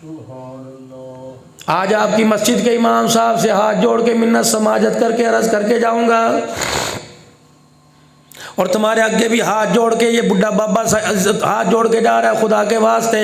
आज आपकी मस्जिद के इमाम साहब से हाथ जोड़ के मिन्नत समाजत करके अर्ज करके जाऊंगा, और तुम्हारे आगे भी हाथ जोड़ के ये बुढ़ा बाबा हाथ जोड़ के जा रहा है, खुदा के वास्ते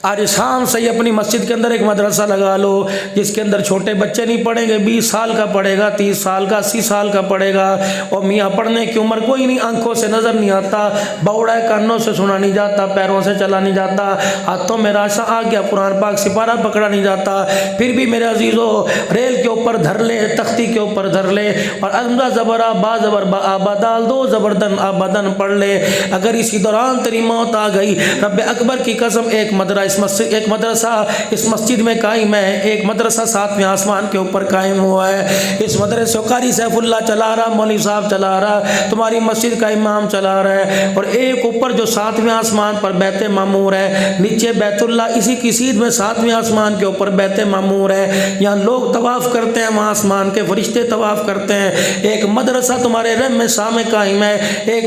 आज शाम से ही अपनी मस्जिद के अंदर एक मदरसा लगा लो जिसके अंदर छोटे बच्चे नहीं पढ़ेंगे, 20 साल का पढ़ेगा, 30 साल का, 80 साल का पढ़ेगा, और मियाँ पढ़ने की उम्र कोई नहीं, आंखों से नज़र नहीं आता, बौड़ा है, कानों से सुना नहीं जाता, पैरों से चला नहीं जाता, हाथों में राशा आ गया, कुरान पाक सिपारा पकड़ा नहीं जाता, फिर भी मेरे अजीज़ों रेल के ऊपर धर ले, तख्ती के ऊपर धर ले और अमजा ज़बरा बा ज़बर आबा डाल दो, ज़बरदन आबदन पढ़ ले। अगर इसी दौरान तेरी मौत आ गई, रब अकबर की कसम एक मदरसा इस मस्जिद में कायम है, एक मदरसा 7वें आसमान के ऊपर कायम हुआ है। इस मदरसे को कारी सैफुल्लाह चला रहा, मौलवी साहब चला रहा, तुम्हारी मस्जिद का इमाम चला रहा है, और एक ऊपर जो 7वें आसमान पर बैत मामूर है, नीचे बैतुल्ला, इसी की सीध में 7वें आसमान के ऊपर बैत मामूर है। यहाँ लोग तवाफ़ करते हैं, वहाँ आसमान के फरिश्ते तवाफ़ करते हैं। एक मदरसा तुम्हारे रम में सामे कायम है, एक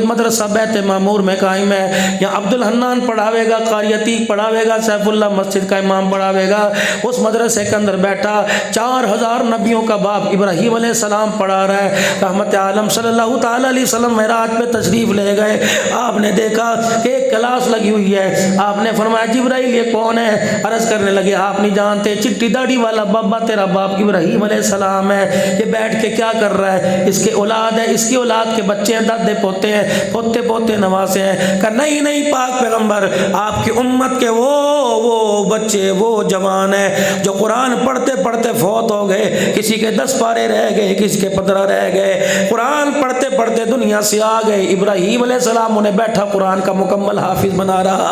मदरसा बैत मामूर में कायम है। यहाँ अब्दुल हन्नान पढ़ावेगा, कारी अतीक पढ़ावेगा, सैफुल्लाह मस्जिद का इमाम पढ़ावेगा। उस मदरसे के अंदर बैठा 4000 नबियों का बाप इब्राहीम अलैहिस्सलाम पढ़ा रहा है। रहमत आलम सल्लल्लाहु ताला अलैहि वसल्लम मेराज पे तशरीफ ले गए, आपने देखा कि एक क्लास लगी हुई है, आपने फरमाया जिब्राइल ये कौन है? अर्ज करने लगे आप नहीं जानते, चिट्टी दाढ़ी वाला बाबा तेरा बाप इब्राहीम अलैहिस्सलाम है, ये बैठ के क्या कर रहा है? इसके औलाद है, इसकी औलाद के बच्चे हैं, दादे पोते हैं, पोते पोते नवासे हैं। कहा नहीं पाक पैगंबर, आपकी उम्मत के वो बच्चे, वो जवान है जो कुरान पढ़ते पढ़ते फौत हो गए, किसी के 10 पारे रह गए, किसी के 15 रह गए, कुरान पढ़ते पढ़ते दुनिया से आ गए। इब्राहीम अलैहिस्सलाम उन्हें बैठा कुरान का मुकम्मल हाफिज बना रहा।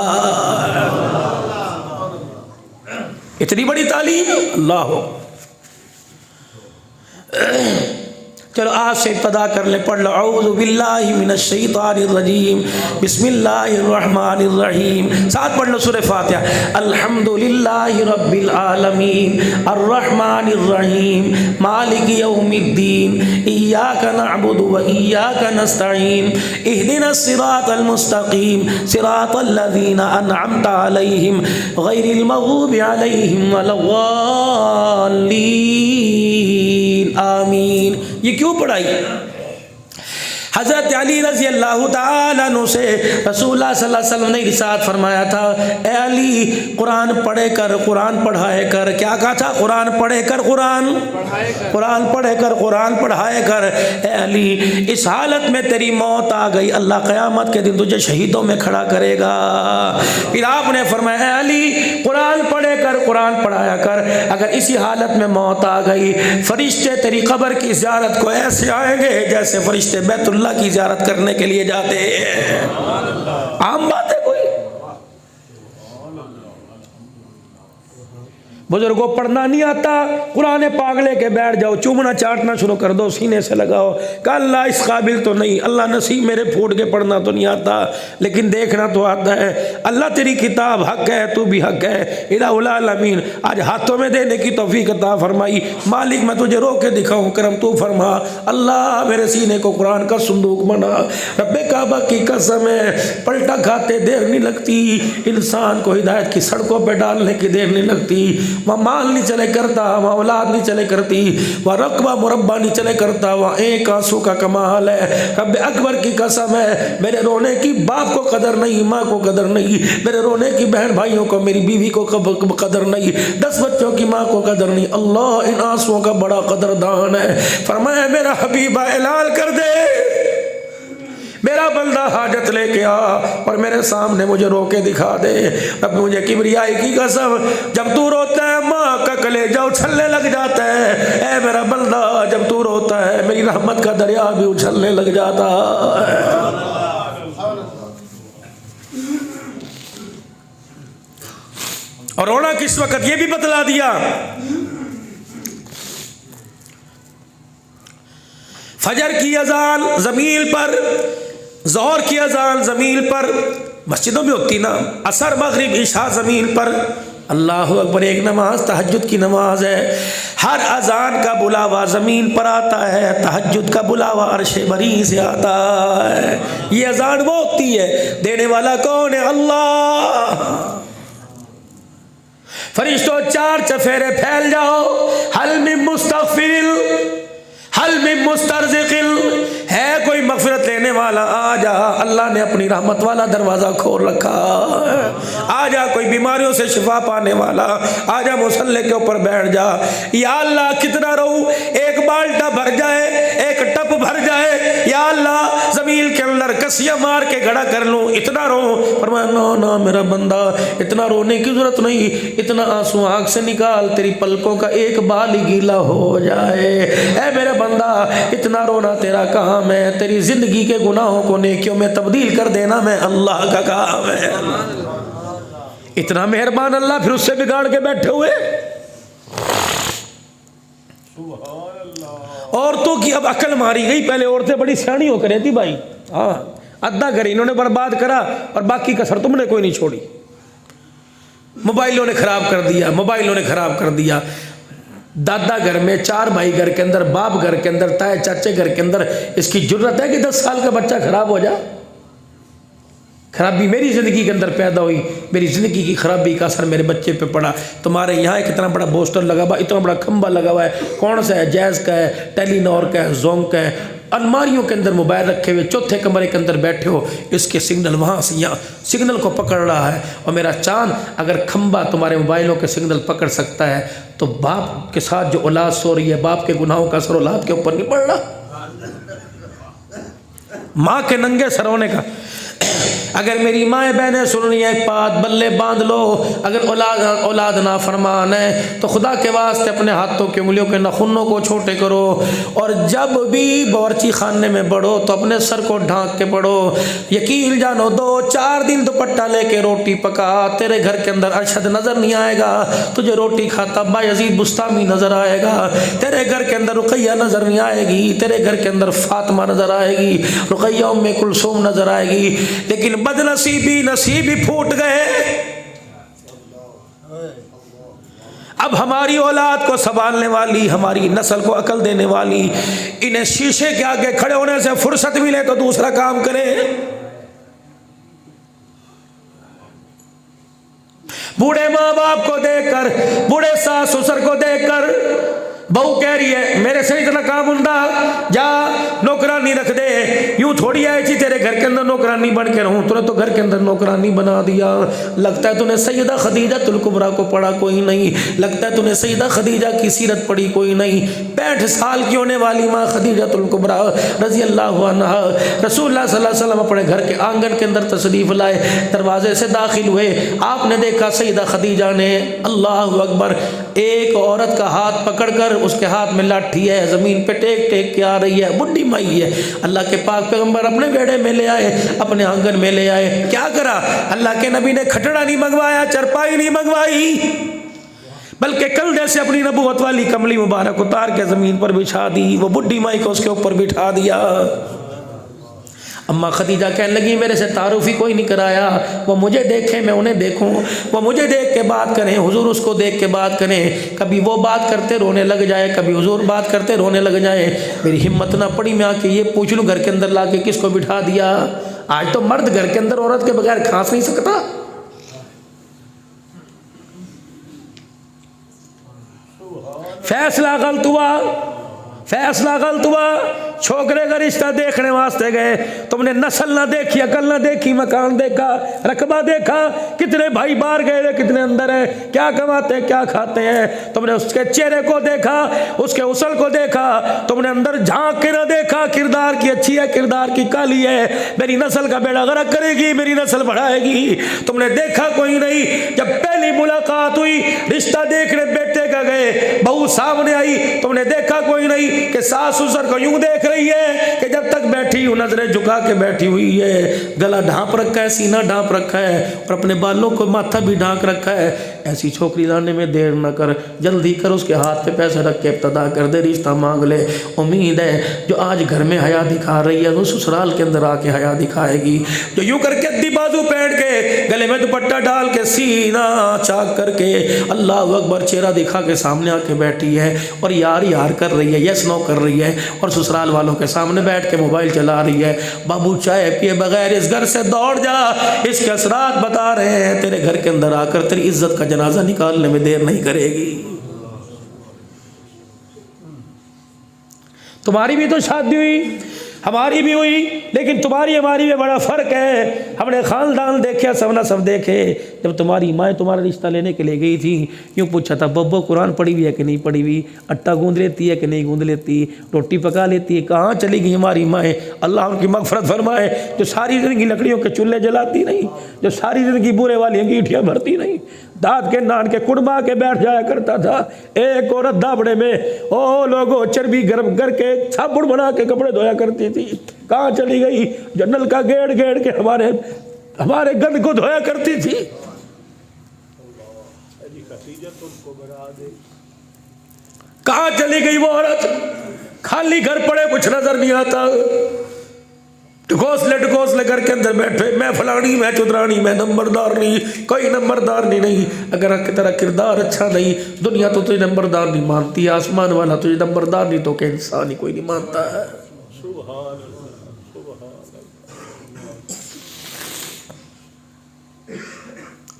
इतनी बड़ी तालीम, अल्लाह। चलो आज से इब्तदा कर ले, पढ़ लो औज़ु बिल्लाहि मिनश शैतानिर रजीम, बिस्मिल्लाहिर रहमानिर रहीम। साथ पढ़ लो सूरह फातिहा। अल्हम्दुलिल्लाहि रब्बिल आलमीन अर्रहमानिर रहीम मालिकि यौमिद्दीन इय्याका नअबुदु व इय्याका नस्तईन इहदिनस सिरातल मुस्तकीम सिरातल लज़ीना अनअमता अलैहिम गैरिल मग़ज़ूबि अलैहिम वलद्दाल्लीन आमीन। ये क्यों पढ़ाई? हज़रत अली रज़ी अल्लाह ताला अन्हु से रसूलुल्लाह सल्लल्लाहु अलैहि वसल्लम ने इरशाद फरमाया था, ए अली कुरान पढ़े कर, कुरान पढ़ाए कर। क्या कहा था? कुरान पढ़े कर, कुरान पढ़े कर, कुरान पढ़ाए कर। ए अली इस हालत में तेरी मौत आ गई, अल्लाह क़यामत के दिन तुझे शहीदों में खड़ा करेगा। फिर आपने फरमाया, ए अली कुरान पढ़े कर, कुरान पढ़ाया कर। अगर इसी हालत में मौत आ गई, फरिश्ते तेरी कब्र की ज़ियारत को ऐसे आएंगे जैसे फरिश्ते बैतुल्लाह की ज़ियारत करने के लिए जाते हैं। आम बात है कोई? बुजुर्गों पढ़ना नहीं आता, कुरान पाक लेके बैठ जाओ, चूमना चाटना शुरू कर दो, सीने से लगाओ, कल अल्लाह इस काबिल तो नहीं, अल्लाह नसीब मेरे फूट के पढ़ना तो नहीं आता, लेकिन देखना तो आता है। अल्लाह तेरी किताब हक है, तू भी हक है। इलाहुल आलमीन आज हाथों में देने की तौफीक अता फरमाई। मालिक मैं तुझे रोक के दिखाऊं, करम तू फरमा। अल्लाह मेरे सीने को कुरान का संदूक बना। रब्बे काबा की कसम है, पलटा खाते देर नहीं लगती, इंसान को हिदायत की सड़कों पर डालने की देर नहीं लगती। वहाँ माल नहीं चले करता, वहाँ औलाद नहीं चले करती, वहाँ रकबा मुरब्बा नहीं चले करता, वहाँ एक आंसू का कमाल है। रब्बे अकबर की कसम है, मेरे रोने की बाप को कदर नहीं, माँ को कदर नहीं, मेरे रोने की बहन भाइयों को, मेरी बीवी को कदर नहीं, 10 बच्चों की माँ को कदर नहीं। अल्लाह इन आंसुओं का बड़ा कदरदान है। फरमाया मेरा हबीबा ऐलान कर दे, मेरा बंदा हाजत लेके आ और मेरे सामने मुझे रोके दिखा दे। अब मुझे किबरियाई की कसम, जब तू रोता है माँ का कलेजा उछलने लग जाता है। ऐ मेरा बंदा जब तू रोता है मेरी रहमत का दरिया भी उछलने लग जाता है। और रोना किस वक्त ये भी बतला दिया। फजर की अजान जमीन पर, ज़ोहर की अजान ज़मीन पर, मस्जिदों में होती ना, असर मगरिब इशा ज़मीन पर, अल्लाह अकबर एक नमाज तहज्जुद की नमाज है। हर अजान का बुलावा ज़मीन पर आता है, तहज्जुद का बुलावा अर्श बरी से आता है। ये अजान वो होती है, देने वाला कौन है? अल्लाह। फरिश्तों 4 चफेरे फैल जाओ, हल मिन मुस्तगफिर, हल मिन मुस्तरज़िक़िल, है कोई मग़फ़िरत लेने वाला आ जा। अल्लाह ने अपनी रहमत वाला दरवाज़ा खोल रखा। आ जा कोई बीमारियों से शिफा पाने वाला, आ जा मुसल्ले के ऊपर बैठ जा। या अल्लाह कितना रहूं, एक बाल्टा भर जाए, एक टप भर जाए, या अल्लाह ज़मीन के अंदर कसियाँ मार के गड़ा कर लूँ, इतना रो। फरमाया ना ना मेरा बंदा, इतना रोने की ज़रूरत नहीं, इतना आंसू आँख से निकाल, तेरी पलकों का एक बाल ही गीला हो जाए। ऐ मेरा बंदा, इतना रोना तेरा काम है, तेरी ज़िंदगी के गुनाहों को नेकियों में तब्दील कर देना मैं अल्लाह का काम है। इतना मेहरबान अल्लाह, फिर उससे बिगाड़ के बैठे हुए। औरतों की अब अकल मारी गई। पहले औरतें बड़ी सियाणी होकर रहती भाई, हाँ अद्धा घर इन्होंने बर्बाद करा और बाकी कसर तुमने कोई नहीं छोड़ी। मोबाइलों ने खराब कर दिया, मोबाइलों ने खराब कर दिया। दादा घर में, 4 भाई घर के अंदर, बाप घर के अंदर, ताए चाचे घर के अंदर, इसकी जरूरत है कि 10 साल का बच्चा खराब हो जाए? खराबी मेरी ज़िंदगी के अंदर पैदा हुई, मेरी ज़िंदगी की खराबी का असर मेरे बच्चे पे पड़ा। तुम्हारे यहाँ एक इतना बड़ा पोस्टर लगा हुआ, इतना बड़ा खंबा लगा हुआ है, कौन सा है? जैज़ का है, टेलीनॉर का है, जोंक का है। अलमारियों के अंदर मोबाइल रखे हुए, चौथे कमरे के अंदर बैठे हो, इसके सिग्नल वहाँ से यहाँ सिग्नल को पकड़ रहा है। और मेरा चांद, अगर खंबा तुम्हारे मोबाइलों के सिग्नल पकड़ सकता है तो बाप के साथ जो औलाद सो रही है, बाप के गुनाहों का असर औलाद के ऊपर नहीं पड़ रहा? माँ के नंगे सर होने का। अगर मेरी माएँ बहनें सुन रही हैं, एक बात बल्ले बांध लो, अगर औलाद ना फरमान है तो खुदा के वास्ते अपने हाथों की उंगलियों के नखुनों को छोटे करो। और जब भी बावर्ची खाने में बढ़ो तो अपने सर को ढांक के बढ़ो। यकीन जानो, 2-4 दिन दुपट्टा लेके रोटी पका, तेरे घर के अंदर अरशद नज़र नहीं आएगा, तुझे रोटी खाता बायज़ीद बुस्तामी नज़र आएगा। तेरे घर के अंदर रुक़ैया नज़र नहीं आएगी, तेरे घर के अंदर फातिमा नज़र आएगी, रुक़ैया उम्मे कुलसूम नज़र आएगी। लेकिन बदनसीबी नसीब ही फूट गए। अब हमारी औलाद को संभालने वाली, हमारी नस्ल को अकल देने वाली, इन्हें शीशे के आगे खड़े होने से फुर्सत मिले तो दूसरा काम करें। बूढ़े माँ बाप को देखकर, बूढ़े सास ससुर को देखकर बहू कह रही है मेरे से इतना काम उंदा, जा नौकरानी रख दे। यूं थोड़ी है जी तेरे घर के अंदर नौकरानी बन के रहूं, तूने तो घर के अंदर नौकरानी बना दिया। लगता है तूने सैयदा खदीजा तुल कुबरा को पढ़ा कोई नहीं, लगता है तूने सैयदा खदीजा की सीरत पढ़ी कोई नहीं। 65 साल की होने वाली माँ खदीजा तुल कुबरा रजी अल्लाह अन्हा, रसूलुल्लाह सल्लल्लाहु अलैहि वसल्लम अपने घर के आंगन के अंदर तशरीफ लाए, दरवाजे से दाखिल हुए, आपने देखा सैयदा खदीजा ने अल्लाह अकबर एक औरत का हाथ पकड़कर, उसके हाथ में लाठी है, ज़मीन पे टेक टेक के आ रही है, बुढ़ी माई है। अल्लाह के पाक पैगंबर अपने बेड़े में ले आए, अपने आंगन में ले आए। क्या करा? अल्लाह के नबी ने खटड़ा नहीं मंगवाया, चरपाई नहीं मंगवाई, बल्कि कंधे से अपनी नबूवत वाली कमली मुबारक उतार के ज़मीन पर बिछा दी, वो बुढ़ी माई को उसके ऊपर बिठा दिया। अम्मा खदीजा कहने लगी मेरे से तारुफ ही कोई नहीं कराया, वो मुझे देखें मैं उन्हें देखूं, वो मुझे देख के बात करें, हुजूर उसको देख के बात करें। कभी वो बात करते रोने लग जाए, कभी हुजूर बात करते रोने लग जाए। मेरी हिम्मत ना पड़ी मैं आके ये पूछ लूँ घर के अंदर ला के किसको बिठा दिया। आज तो मर्द घर के अंदर औरत के बगैर खांस नहीं सकता। फैसला गलत हुआ, फैसला गलत हुआ। छोकरे का रिश्ता देखने वास्ते गए, तुमने नस्ल ना देखी, अकल ना देखी, मकान देखा, रकबा देखा, कितने भाई बाहर गए, कितने अंदर है, क्या कमाते हैं, क्या खाते हैं। तुमने उसके चेहरे को देखा, उसके उसल को देखा, तुमने अंदर झांक के ना देखा, किरदार की अच्छी है, किरदार की काली है, मेरी नस्ल का बेड़ा गर्क करेगी, मेरी नस्ल बढ़ाएगी। तुमने देखा कोई नहीं। जब पहली मुलाकात हुई, रिश्ता देखने बेटे का गए, बहू सामने आई, तुमने देखा कोई नहीं कि सास ससुर को यूं देख रही है कि जब तक बैठी हूँ नजरें झुका के बैठी हुई है, गला ढांप रखा है, सीना ढांप रखा है और अपने बालों को माथा भी ढांक रखा है। ऐसी छोकरी लाने में देर न कर, जल्दी कर, उसके हाथ पे पैसे रख के इब्तदा कर दे, रिश्ता मांग ले। उम्मीद है जो आज घर में हया दिखा रही है वो ससुराल के अंदर आके हया दिखाएगी। जो यूं करके अद्दी बाजू पहन के, गले में दुपट्टा डाल के, सीना चाक करके, अल्लाह अकबर चेहरा दिखा के सामने आके बैठी है और यार यार कर रही है, यस नो कर रही है, और ससुराल वालों के सामने बैठ के मोबाइल चला जला रही है। बाबू चाय पिए बगैर इस घर से दौड़ जा, इसके असरात बता रहे हैं, तेरे घर के अंदर आकर तेरी इज्जत का जनाजा निकालने में देर नहीं करेगी। तुम्हारी भी तो शादी हुई, हमारी भी हुई, लेकिन तुम्हारी हमारी में बड़ा फ़र्क है। हमने ख़ानदान देखे, सबना सब देखे। जब तुम्हारी माँ तुम्हारा रिश्ता लेने के लिए गई थी, यूँ पूछा था, बब्बो कुरान पढ़ी हुई है कि नहीं पढ़ी हुई, आटा गूंद लेती है कि नहीं गूंद लेती, रोटी पका लेती है। कहाँ चली गई हमारी माएँ, अल्लाह उनकी मग़फ़रत फरमाए, जो सारी ज़िंदगी लकड़ियों के चूल्हे जलाती नहीं, जो सारी ज़िंदगी बुरे वाली अंगीठियाँ भरती नहीं, दाँत के नान के कुड़बा के बैठ जाया करता था। एक औरत दाबड़े में ओ लोगों चर्बी गर्म करके साबुन बना के कपड़े धोया करती थी, कहाँ चली गई? जो नल का गेड़ गेड़ के हमारे गंद को धोया करती थी। कहाँ चली गई वो औरत? खाली घर पड़े, कुछ नजर नहीं आता। ढकोसले घर के अंदर बैठे, मैं फलानी, मैं चुदरानी, मैं नंबरदार नहीं, कोई नंबरदार नहीं। अगर तेरा किरदार अच्छा नहीं, दुनिया तो तुझे नंबरदार नहीं मानती, आसमान वाला तुझे नंबरदार नहीं तो क्या इंसान ही कोई नहीं मानता है।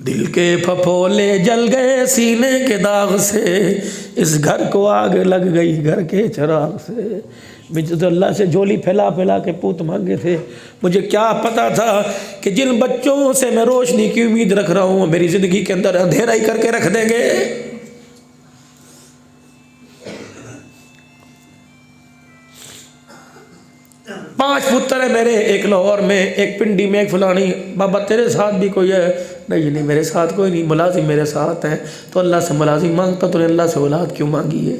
दिल के फफोले जल गए सीने के दाग से, इस घर को आग लग गई घर के चिराग से। मुझे तो अल्लाह से झोली फैला फैला के पूत मांगे थे। मुझे क्या पता था कि जिन बच्चों से मैं रोशनी की उम्मीद रख रहा हूँ, मेरी ज़िंदगी के अंदर अंधेरा ही करके रख देंगे। 5 पुत्र है मेरे, एक लाहौर में, एक पिंडी में, एक फलानी। बाबा तेरे साथ भी कोई है? नहीं, मेरे साथ कोई नहीं, मुलाजिम मेरे साथ हैं। तो अल्लाह से मुलाजिम मांगता, तो अल्लाह से औलाद क्यों मांगी है?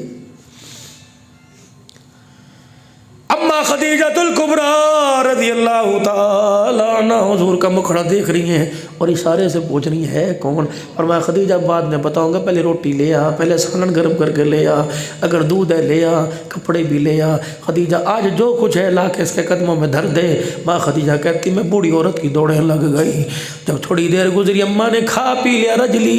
अम्मा खदीजतुल कुबरा रज़ियल्लाहु ताला अन्हा हुजूर का मुखड़ा देख रही हैं और इशारे से पूछ रही है कौन? और मैं खदीजा बाद में बताऊंगा, पहले रोटी ले आ, पहले सालन गर्म करके ले आ, अगर दूध है ले आ, कपड़े भी ले आ। खदीजा आज जो कुछ है ला के इसके कदमों में धर दे। माँ खदीजा कहती मैं बूढ़ी औरत की दौड़ें लग गई। जब थोड़ी देर गुजरी, अम्मा ने खा पी लिया, रजली।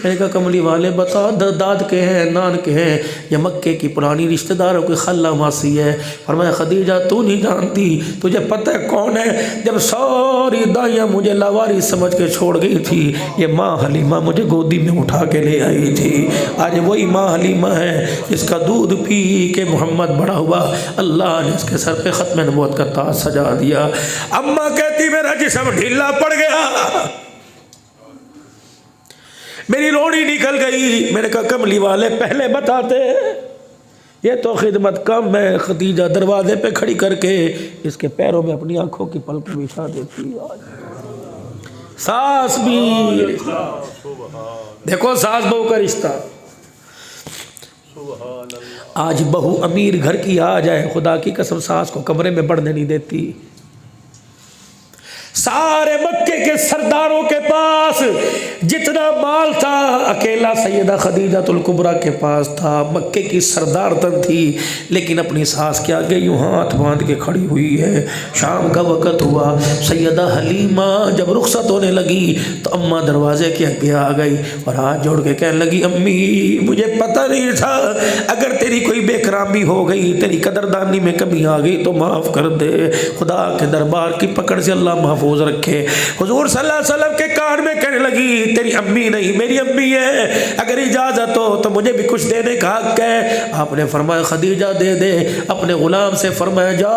मैंने कहा कमली वाले बता, दाद के हैं, नान के हैं, या मक्के की पुरानी रिश्तेदारों की खल्ला मासी है? और मैं खदीजा तू नहीं जानती, तुझे पता है कौन है? जब सारी दाइयाँ मुझे लावारिस समझ के छोड़ गई थी, ये माँ हलीमा मुझे गोदी में उठा के ले आई थी। आज वही माँ हलीमा है जिसका दूध पी के मोहम्मद बड़ा हुआ। अल्लाह ने इसके सर पे खत्म नबूवत का ताज सजा दिया। अम्मा कहती मेरा जिस्म ढीला पड़ गया, मेरी रोनी निकल गई। मैंने कहा कमली वाले पहले बताते, ये तो खिदमत कम है। खदीजा दरवाजे पे खड़ी करके इसके पैरों में अपनी आंखों की पलक बिछा देती। सास भी देखो, सास बहू का रिश्ता। आज बहू अमीर घर की आ जाए, खुदा की कसम सास को कमरे में बढ़ने नहीं देती। सारे मक्के के सरदारों के पास जितना माल था, अकेला सैयदा खदीजतुल कुबरा के पास था। मक्के की सरदारतन थी, लेकिन अपनी सास के आगे यूँ हाथ बांध के खड़ी हुई है। शाम का वक़्त हुआ, सैयदा हलीमा जब रुखसत होने लगी तो अम्मा दरवाजे के आगे आ गई और हाथ जोड़ के कहने लगी, अम्मी मुझे पता नहीं था, अगर तेरी कोई बेकरामी हो गई, तेरी कदरदानी में कमी आ गई तो माफ़ कर दे। खुदा के दरबार की पकड़ से अल्लाह महफूज रखे। हुजूर सल्लल्लाहु अलैहि वसल्लम के कान में कहने लगी, तेरी अम्मी नहीं मेरी अम्मी है, अगर इजाज़त हो तो मुझे भी कुछ देने का हक है। आपने फरमाया खदीजा दे दे। अपने गुलाम से फरमाया जा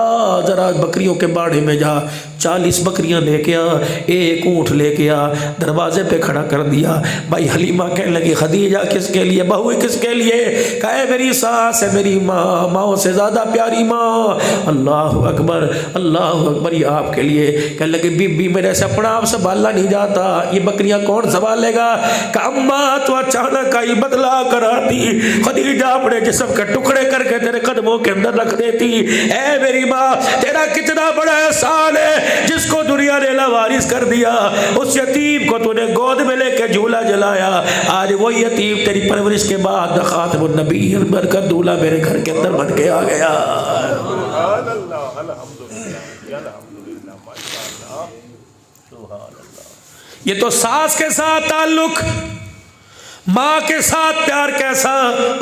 ज़रा बकरियों के बाड़े में जा, 40 बकरियां लेके आ, एक ऊँट लेके आ। दरवाजे पे खड़ा कर दिया। भाई हलीमा कहने लगी, खदीजा किसके लिए? बहू किसके लिए? कहे मेरी सास है, मेरी माँ, माँ से ज़्यादा प्यारी माँ। अल्लाह अकबर, अल्लाह अकबर, ये आपके लिए। कहने लगे बीबी मेरे से अपना आप संभाला नहीं जाता, ये बकरियां कौन संभालेगा? अम्मा तो अचानक आई बदला करा दी। खदीजा अपने जिस्म के टुकड़े करके तेरे कदमों के अंदर रख देती। ऐ मेरी माँ, तेरा कितना बड़ा एहसान है जिसको दुनिया ने लावारिस कर दिया। उस यतीम को तूने गोद में लेके झूला जलाया। आज वो यतीम तेरी परवरिश के बाद खातमुन नबीय्यीन बनकर दूल्हा मेरे घर के अंदर बन के आ गया। ये तो सास के साथ ताल्लुक। माँ के साथ प्यार कैसा,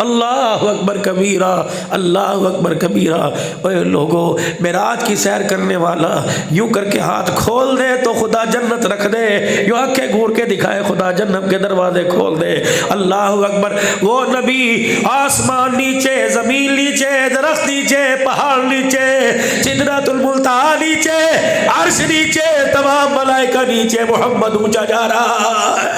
अल्लाह अकबर कबीरा, अल्लाह अकबर कबीरा। ओए लोगों, मेराज की सैर करने वाला यूं करके हाथ खोल दे तो खुदा जन्नत रख दे, यूं आंखें घूर के दिखाए खुदा जन्नत के दरवाजे खोल दे। अल्लाह अकबर। वो नबी आसमान नीचे, जमीन नीचे, दरख्त नीचे, पहाड़ नीचे, सिदरतुल मुंतहा नीचे, अर्श नीचे, तमाम मलाइका नीचे, मोहम्मद ऊंचा जा रहा है।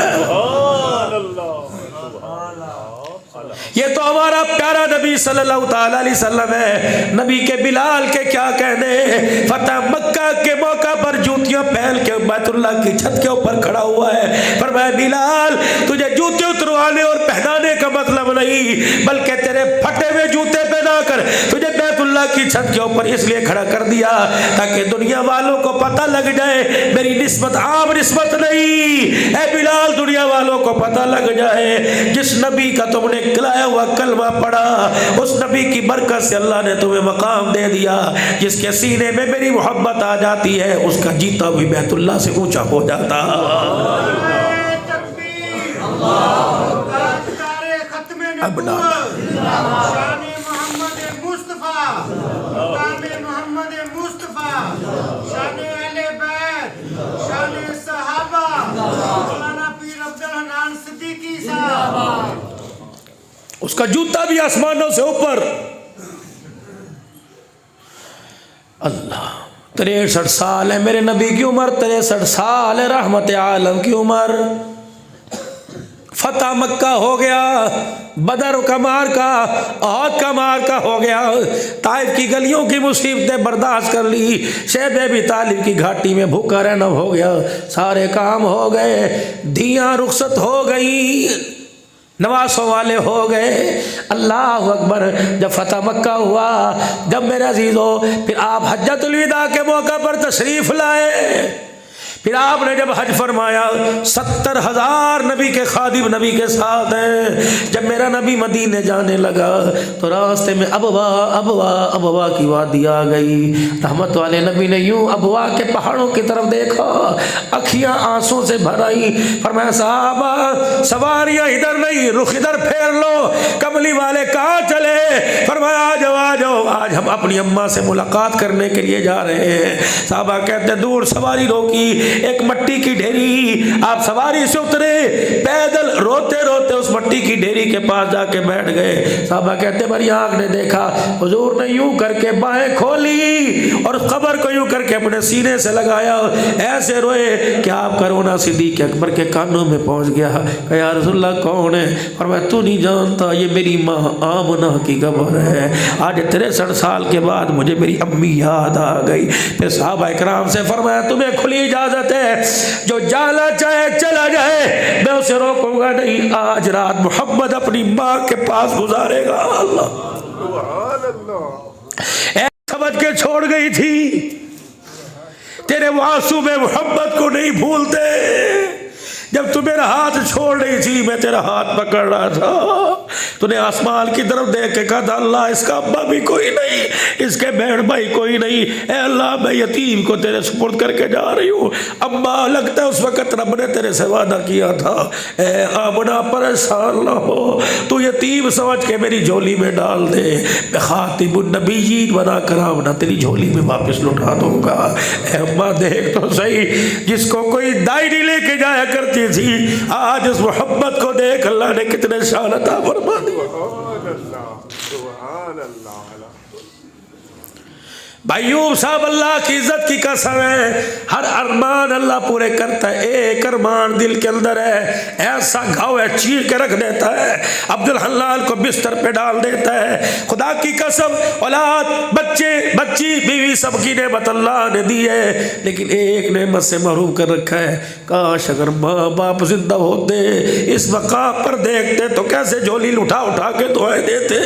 ये तो हमारा प्यारा नबी सल्लल्लाहु ताला अलैहि वसल्लम है। नबी के बिलाल के क्या कहने, फतह मक्का के मौका पर जूतियां पहन के बैतुल्लाह की छत के ऊपर खड़ा हुआ है। फरमाया बिलाल, तुझे जूते उतरवाने और पहनाने का मतलब नहीं, बल्कि तेरे फटे हुए जूते पहना कर तुझे बैतुल्लाह की छत के ऊपर इसलिए खड़ा कर दिया ताकि दुनिया वालों को पता लग जाए मेरी निस्बत आम निस्बत नहीं। ऐ बिलाल, दुनिया वालों को पता लग जाए जिस नबी का तुमने खिलाया हुआ कलमा पढ़ा, उस नबी की बरकत से अल्लाह ने तुम्हें मकाम दे दिया। जिसके सीने में मेरी मोहब्बत आ जाती है उसका जीता भी बैतुल्लाह से ऊंचा हो जाता। अब उसका जूता भी आसमानों से ऊपर। अल्लाह, 63 साल है मेरे नबी की उम्र, 63 साल है रहमत आलम की उम्र। फतह मक्का हो गया, बदर का मार्का, औद का मार्का हो गया, ताइफ की गलियों की मुसीबतें बर्दाश्त कर ली, शैब अबी तालिब की घाटी में भूखा रहना हो गया, सारे काम हो गए, दियाँ रुखसत हो गई, नवासों वाले हो गए। अल्लाह अकबर। जब फतह मक्का हुआ, जब मेरे अजीज़ों, फिर आप हज्जतुल विदा के मौका पर तशरीफ़ लाए, फिर आपने जब हज फरमाया 70,000 नबी के खादिम नबी के साथ हैं। जब मेरा नबी मदीने जाने लगा तो रास्ते में अबवा अबवा अबवा की वादी आ गई। रहमत वाले नबी ने यूं अबवा के पहाड़ों की तरफ देखा, अखियां आंसू से भर आई। फरमाया साहबा, सवारियां इधर नहीं, रुख इधर फेर लो, कमली वाले कहाँ चले? फरमाया आ जाओ आ जाओ, आज हम अपनी अम्मा से मुलाकात करने के लिए जा रहे हैं। साहबा कहते दूर सवारी रोकी, एक मट्टी की ढेरी, आप सवारी से उतरे, पैदल रोते रोते उस मट्टी की ढेरी के पास जाके बैठ गए। साहबा कहते मेरी आंख ने देखा, हुजूर ने यूं करके बाहें खोली और कब्र को यूं करके अपने सीने से लगाया, ऐसे रोए कि आपका रोना सिद्दीक़ अकबर के कानों में पहुंच गया। कहा या रसूलल्लाह कौन है? और मैं तू नहीं जानता, ये मेरी माँ आमना की कब्र है। आज 63 साल के बाद मुझे मेरी अम्मी याद आ गई। फिर साहबा इकराम से फरमाया तुम्हें खुली इजाजत है, जो जाना चाहे चला जाए, मैं उसे रोकूंगा नहीं। आज रात मोहम्मद अपनी माँ के पास गुजारेगा। अल्लाह समझ के छोड़ गई थी, तेरे आंसू में मोहब्बत को नहीं भूलते। जब तू मेरा हाथ छोड़ रही थी, मैं तेरा हाथ पकड़ रहा था, तूने आसमान की तरफ देख के कहा था अल्लाह इसका अब्बा भी कोई नहीं, इसके बहन भाई कोई नहीं, ए अल्लाह मैं यतीम को तेरे सुपुर्द करके जा रही हूँ। अम्मा लगता है उस वक़्त रब ने तेरे से वादा किया था, ए आमना परेशान ना हो, तू यतीम समझ के मेरी झोली में डाल दे, मैं खातिमुन नबीयीन बना कर आमना तेरी झोली में वापस लौटा दूंगा। अम्मा देख तो सही, जिसको कोई दायरी लेके जाया करती थी, आज उस मोहब्बत को देख, अल्लाह ने कितने शान अता फरमा दी। भाइयों साहब, अल्लाह की इज्जत की कसम है, हर अरमान अल्लाह पूरे करता है। एक अरमान दिल के अंदर है, ऐसा घाव है, चीर के रख देता है, अब्दुल हल्लाल को बिस्तर पे डाल देता है। खुदा की कसम, औलाद, बच्चे, बच्ची, बीवी, सबकी नेमत अल्लाह ने दी है, लेकिन एक नेमत से महरूम कर रखा है। काश अगर माँ बाप जिंदा होते, इस मकाम पर देखते तो कैसे झोली उठा उठा के दुआएं देते।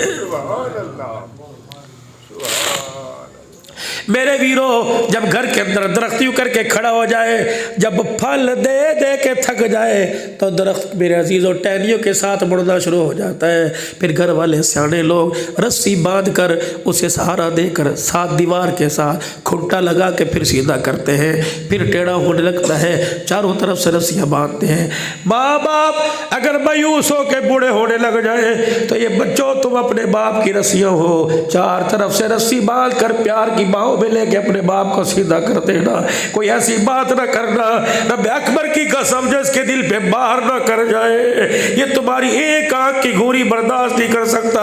मेरे वीरों, जब घर के अंदर दरख्त यूं करके खड़ा हो जाए, जब फल दे दे के थक जाए तो दरख्त मेरे अजीज़ों टहनियों के साथ मुड़ना शुरू हो जाता है। फिर घर वाले सियाने लोग रस्सी बांध कर उसे सहारा देकर साथ दीवार के साथ खुट्टा लगा के फिर सीधा करते हैं, फिर टेढ़ा होने लगता है, चारों तरफ से रस्सियाँ बांधते हैं। माँ बाप अगर मायूस हो के बूढ़े होने लग जाए तो ये बच्चों तुम अपने बाप की रस्सियाँ हो, चार तरफ से रस्सी बांध कर प्यार की बाहों में लेके अपने बाप को सीधा कर देना। कोई ऐसी बात ना करना, रब अकबर की कसम जो इसके दिल पे बाहर ना कर जाए, ये तुम्हारी एक आंख की घूरी बर्दाश्त नहीं कर सकता।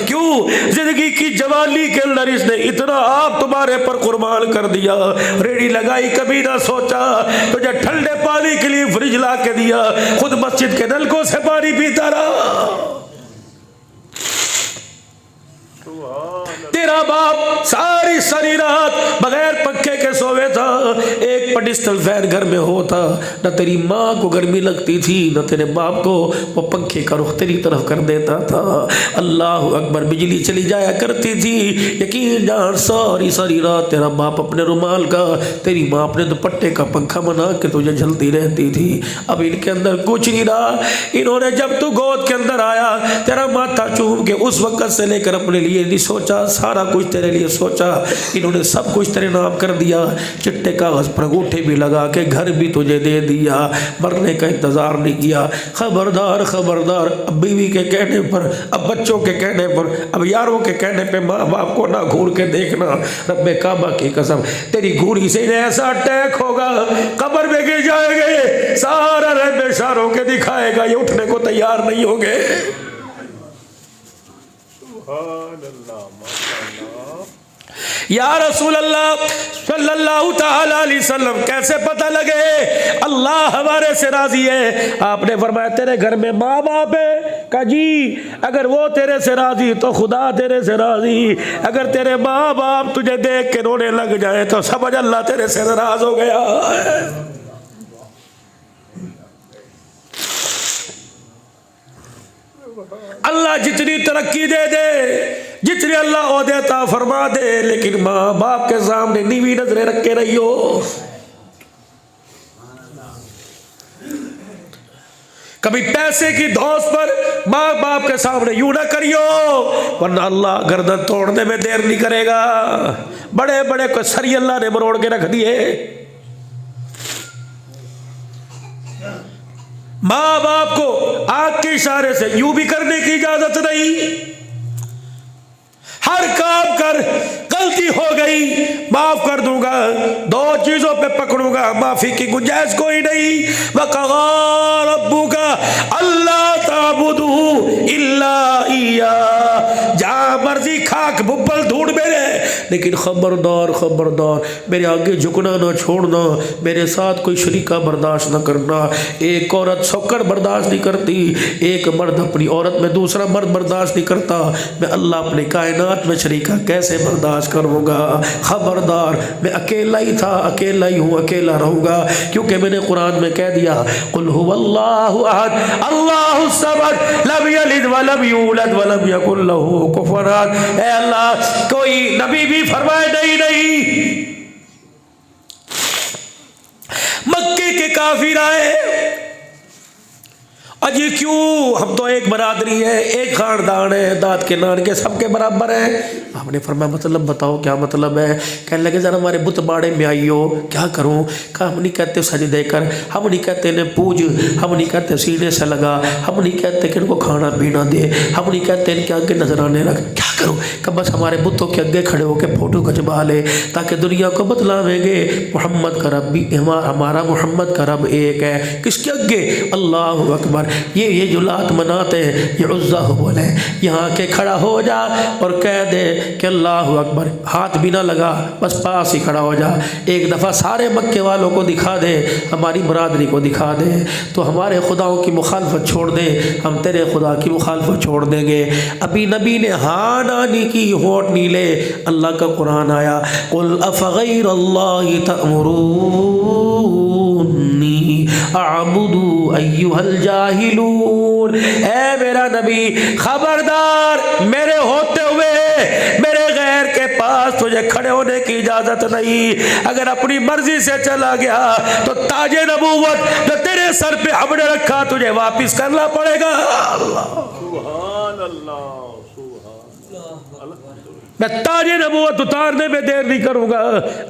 क्यों? जिंदगी की जवानी के अंदर इसने इतना आप तुम्हारे पर कुर्बान कर दिया, रेडी लगाई कभी ना सोचा, तुझे ठंडे पानी के लिए फ्रिज ला के दिया, खुद मस्जिद के नलकों से पानी पीता रहा। तेरा बाप सारी सारी रात बगैर पंखे के सोवे था, एक पटिस्टल फैन घर में होता, न तेरी माँ को गर्मी लगती थी न तेरे बाप को, वो पंखे का रुख तेरी तरफ कर देता था। अल्लाह अकबर, बिजली चली जाया करती थी, यकीन जान सारी सारी रात तेरा बाप अपने रुमाल का, तेरी माँ अपने दुपट्टे का पंखा बना के तुझे झलती रहती थी। अब इनके अंदर कुछ नहीं रहा। इन्होंने जब तू गोद के अंदर आया तेरा माथा चूम के उस वक्त से लेकर अपने लिए नहीं सोचा, सारा कुछ तेरे लिए सोचा। इन्होंने सब कुछ तेरे नाम कर दिया, चिट्टे कागज पर अंगूठे भी लगा के घर भी तुझे दे दिया, मरने का इंतजार नहीं किया। खबरदार खबरदार, अब बीवी के कहने पर, अब बच्चों के कहने पर, अब यारों के कहने पे माँ बाप को ना घूर के देखना। रब्बे काबा की कसम, तेरी घूरी से ऐसा अटैक होगा, कब्र में गिर जाएंगे, सारा रब इशारों के दिखाएगा, ये उठने को तैयार नहीं होंगे। या रसूल अल्लाह सल्लल्लाहु ताला अलैहि वसल्लम, कैसे पता लगे अल्लाह हमारे से राजी है? आपने फरमाया तेरे घर में माँ बाप है, का जी अगर वो तेरे से राजी तो खुदा तेरे से राजी। अगर तेरे माँ बाप तुझे देख के रोने लग जाए तो समझ अल्लाह तेरे से नाराज हो गया। अल्लाह जितनी तरक्की दे दे, जितनी अल्लाह ओहदेता फरमा दे, लेकिन माँ बाप के सामने नीवी नजरें रख के रहियो। कभी पैसे की धौस पर माँ बाप के सामने यूं ना करियो, वरना अल्लाह गर्दन तोड़ने में देर नहीं करेगा। बड़े बड़े को सरी अल्लाह ने मरोड़ के रख दिए। माँ बाप को आंख के इशारे से यूं भी करने की इजाजत नहीं। हर काम कर, गलती हो गई माफ कर दूंगा, दो चीजों पे पकड़ूंगा, माफी की गुंजाइश कोई नहीं। वक़ज़ा रब्बुका अल्ला ताबुदू इल्ला इय्या, जहां मर्जी खाक बुब्बल ढूंढ मेरे, लेकिन खबरदार खबरदार मेरे आगे झुकना ना छोड़ना, मेरे साथ कोई शरीका बर्दाश्त न करना। एक औरत शौकर बर्दाश्त नहीं करती, एक मर्द अपनी औरत में दूसरा मर्द बर्दाश्त नहीं करता, मैं अल्लाह अपने कायनात में शरीका कैसे बर्दाश्त करूँगा? खबरदार, मैं अकेला ही था, अकेला ही हूँ, अकेला रहूँगा, क्योंकि मैंने कुरान में कह दिया कुल हुवल्लाहु अहद अल्लाहु समद लम यलिद व लम यूलद व लम यकुल लहू कुफुवन अहद। ऐ अल्लाह, कोई नबी भी फरमाए नहीं। मक्के के काफिर आए, अजी क्यों, हम तो एक बरादरी है, एक खानदान है, दांत के नान के सबके बराबर है। आपने फरमाया मतलब बताओ क्या मतलब है? कहने लगे जरा हमारे बुत बाड़े में आइयो। क्या करूं? कहा हम नहीं कहते सजदे कर, हम नहीं कहते इन्हें पूज, हम नहीं कहते सीने से लगा, हम नहीं कहते कि इनको खाना पीना दे, हम नहीं कहते इनके आगे नजराने रख। क्या करूं? कब बस हमारे बुतों के आगे खड़े होकर फोटो खिंचवा ले, ताकि दुनिया को बतलावेंगे मोहम्मद का रब भी, हमारा मोहम्मद का रब एक है। किसके आगे? अल्लाह अकबर। ये जो लात मनाते हैं, ये उज़्ज़ा बोले, यहाँ के खड़ा हो जा और कह दे कि अल्लाह अकबर, हाथ भी ना लगा, बस पास ही खड़ा हो जा। एक दफ़ा सारे मक्के वालों को दिखा दे, हमारी बरादरी को दिखा दे, तो हमारे खुदाओं की मुखालफत छोड़ दे, हम तेरे खुदा की मुखालफत छोड़ देंगे। अभी नबी ने हाँ नानी की, होठ नीले, अल्लाह का कुरान आया, कुल अफ़ग़ैरल्लाहि तअमुरूनी अअबुदु अय्युहल जाहिलून। ऐ मेरा नबी, खबरदार, मेरे होते हुए मेरे गैर के पास पास तुझे खड़े होने की इजाजत नहीं। अगर अपनी मर्जी से चला गया तो ताजे नबूवत जो तेरे सर पे हमने रखा तुझे वापिस करना पड़ेगा। अल्लाह सुभान अल्लाह, मैं ताजे नबूवत उतारने में देर नहीं करूंगा।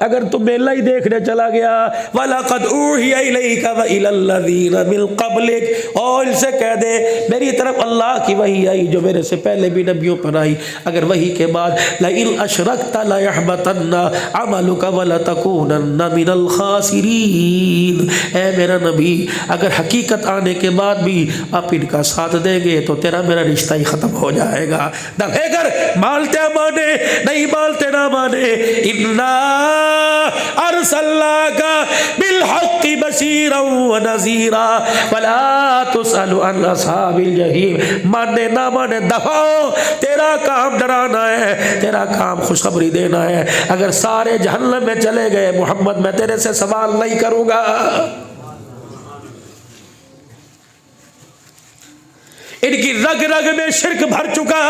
अगर तू मेला ही देखने चला गया, वलक़द ऊहिया इलैका व इलल्लज़ीना मिन क़ब्लिक, और इनसे कह दे मेरी तरफ अल्लाह की वही आई जो मेरे से पहले भी नबियों पर आई। अगर वही के बाद लइन अशरकता लयहबतन्ना अमलुका व लतकूनन्ना मिनल खासिरीन, ऐ मेरा नबी अगर हकीकत आने के बाद भी आप इनका साथ देंगे तो तेरा मेरा रिश्ता ही ख़त्म हो जाएगा। दफे कर मानते माने नहीं मानते ना माने, इन्ना अरसलनाका बिलहक्कि बशीरन व नज़ीरा वला तुसअलु अन अस्हाबिल जहीम। माने ना माने दफाओ, तेरा काम डराना है, तेरा काम खुशखबरी देना है। अगर सारे जहन्नम में चले गए मोहम्मद मैं तेरे से सवाल नहीं करूंगा। इनकी रग रग में शिर्क भर चुका।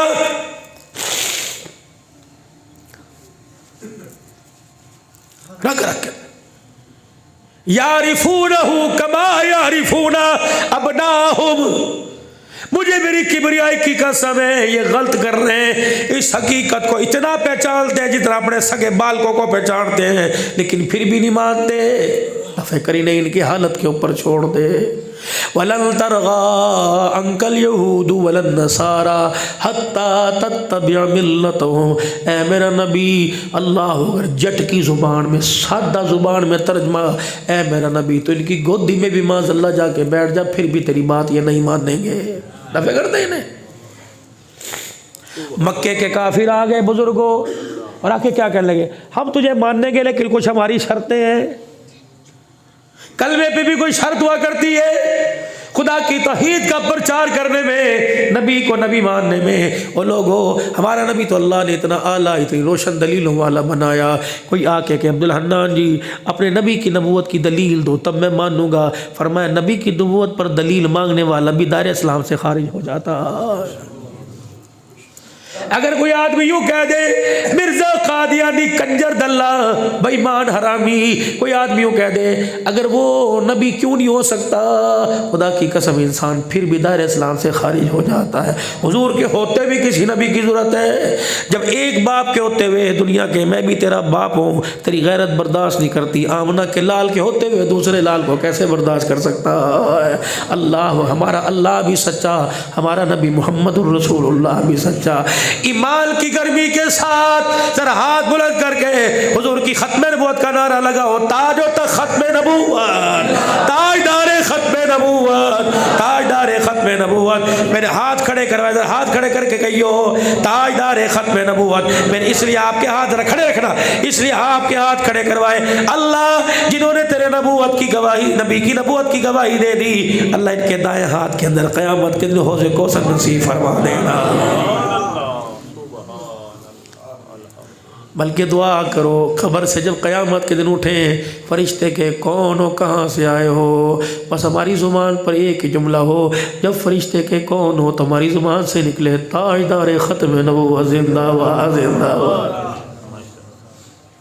रग रग यारिफूनहु कमा यारिफूना अबनाहुम। मुझे मेरी किबरियाई की कसम है ये गलत कर रहे हैं, इस हकीकत को इतना पहचानते हैं जितना अपने सगे बालकों को पहचानते हैं, लेकिन फिर भी नहीं मानते। फिक्र नहीं इनकी हालत के ऊपर छोड़ दे। वलन तरगा अंकल यहूदू वलन नसारा हत्ता तत्तबिअ मिल्लतहुम। ऐ मेरा नबी, अल्लाह अगर जट की ज़ुबान में सादा ज़ुबान में तर्जमा, ऐ मेरा नबी तो इनकी गोदी में भी माज़अल्लाह जाके बैठ जा, फिर भी तेरी बात ये नहीं मानेंगे। दफे कर दे इन्हें। मक्के के काफिर आ गए बुजुर्गों और आके क्या कहने लगे, हम तुझे मानेंगे लेकिन कुछ हमारी शर्तें हैं। कलमे पे भी कोई शर्त हुआ करती है। खुदा की तौहीद का प्रचार करने में, नबी को नबी मानने में। वो लोगों हमारा नबी तो अल्लाह ने इतना आला इतनी रोशन दलीलों वाला बनाया। कोई आके के अब्दुल हन्नान जी अपने नबी की नबूवत की दलील दो तब मैं मानूंगा। फरमाया नबी की नबूवत पर दलील मांगने वाला भी दायरे इस्लाम से खारिज हो जाता। अगर कोई आदमी यूं कह दे मिर्जा कादियानी कंजर दल्ला बेईमान हरामी, कोई आदमी यूं कह दे, अगर वो नबी क्यों नहीं हो सकता, खुदा की कसम इंसान फिर भी दायरे इस्लाम से खारिज हो जाता है। हुजूर के होते भी किसी नबी की ज़रूरत है। जब एक बाप के होते हुए दुनिया के मैं भी तेरा बाप हूँ तेरी गैरत बर्दाश्त नहीं करती, आमना के लाल के होते हुए दूसरे लाल को कैसे बर्दाश्त कर सकता है। अल्लाह हमारा अल्लाह भी सच्चा, हमारा नबी मोहम्मदुर रसूलुल्लाह भी सच्चा। ईमान की गर्मी के साथ जरा हाथ बुलंद करके हुजूर की खत्म नबूवत का नारा लगाओ। ताजो तक खत्म नबूवत, ताजदारे खत्म नबूवत, ताजदारे खत्म नबूवत। मेरे हाथ खड़े करवाए, जरा हाथ खड़े करके कहियो ताजदारे खत्म नबूवत। मैंने इसलिए आपके हाथ खड़े रखना, इसलिए आपके हाथ खड़े करवाए। अल्लाह जिन्होंने तेरे नबूवत की गवाही, नबी की नबूवत की गवाही दे दी, अल्लाह इनके दाएं हाथ के अंदर क़यामत के दिन हौज़े कौसर नसीब फरमा देना। बल्कि दुआ करो खबर से जब क़यामत के दिन उठें फरिश्ते के कौन हो, कहाँ से आए हो, बस हमारी ज़ुबान पर एक ही जुमला हो। जब फरिश्ते के कौन हो तो हमारी ज़ुबान से निकले ताजदार ख़त्म नबूवत ज़िंदाबाद ज़िंदाबाद।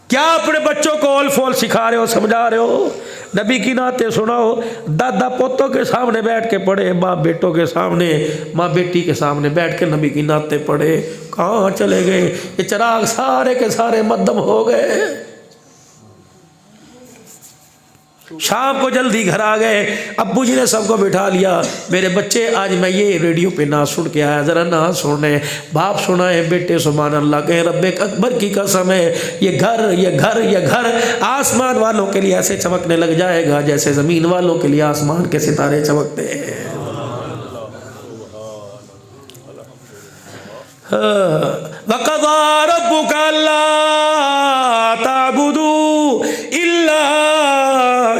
क्या अपने बच्चों को ओल फोल सिखा रहे हो, समझा रहे हो? नबी की नाते सुनाओ। दादा पोतों के सामने बैठ के पढ़े, बाप बेटों के सामने, माँ बेटी के सामने बैठ के नबी की नाते पढ़े। कहाँ चले गए ये चिराग? सारे के सारे मद्दम हो गए। शाम को जल्दी घर आ गए, अब्बू जी ने सबको बिठा लिया। मेरे बच्चे आज मैं ये रेडियो पे ना सुन के आया, ज़रा ना सुने। बाप सुनाए बेटे सुभान अल्लाह कहे, रब्बे अकबर की कसम है ये घर ये घर ये घर आसमान वालों के लिए ऐसे चमकने लग जाएगा जैसे ज़मीन वालों के लिए आसमान के सितारे चमकते हैं। वक़ज़ा रब्बुका अल्ला ताबुदू इल्ला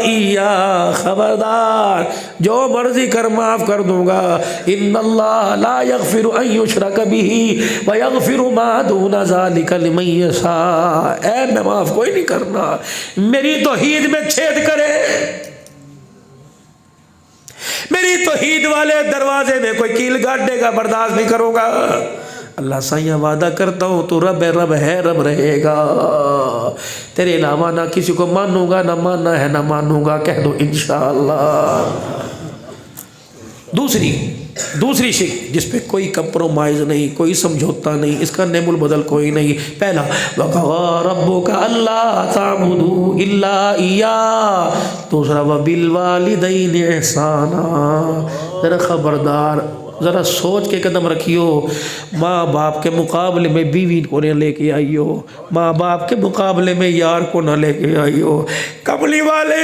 इय्या, खबरदार जो मर्जी कर माफ़ कर दूंगा। इन्नल्लाह ला यग़फ़िरु अन युशरक बिही व यग़फ़िरु मा दूना ज़ालिका लिमन यशा। ऐ मैं माफ़ कोई नहीं करना, मेरी तौहीद में छेद करे, मेरी तौहीद वाले दरवाजे में कोई कील गाड़ देगा, बर्दाश्त नहीं करूँगा। अल्लाह साईं वादा करता हूँ तो रब रब है, रब रहेगा। तेरे अलावा ना किसी को मानूंगा, ना मानना है ना मानूंगा, कह दो इंशाअल्लाह। दूसरी शिक जिस पे कोई कंप्रोमाइज़ नहीं, कोई समझौता नहीं, इसका नेमुल बदल कोई नहीं। पहला वक़ज़ा रब्बुका अल्ला ताबुदू इल्ला इय्या, दूसरा व बिल वालिदैनि इहसाना। ज़रा खबरदार, ज़रा सोच के कदम रखियो। माँ बाप के मुकाबले में बीवी को न लेके आइयो, माँ बाप के मुकाबले में यार को न लेके आइयो। कमली वाले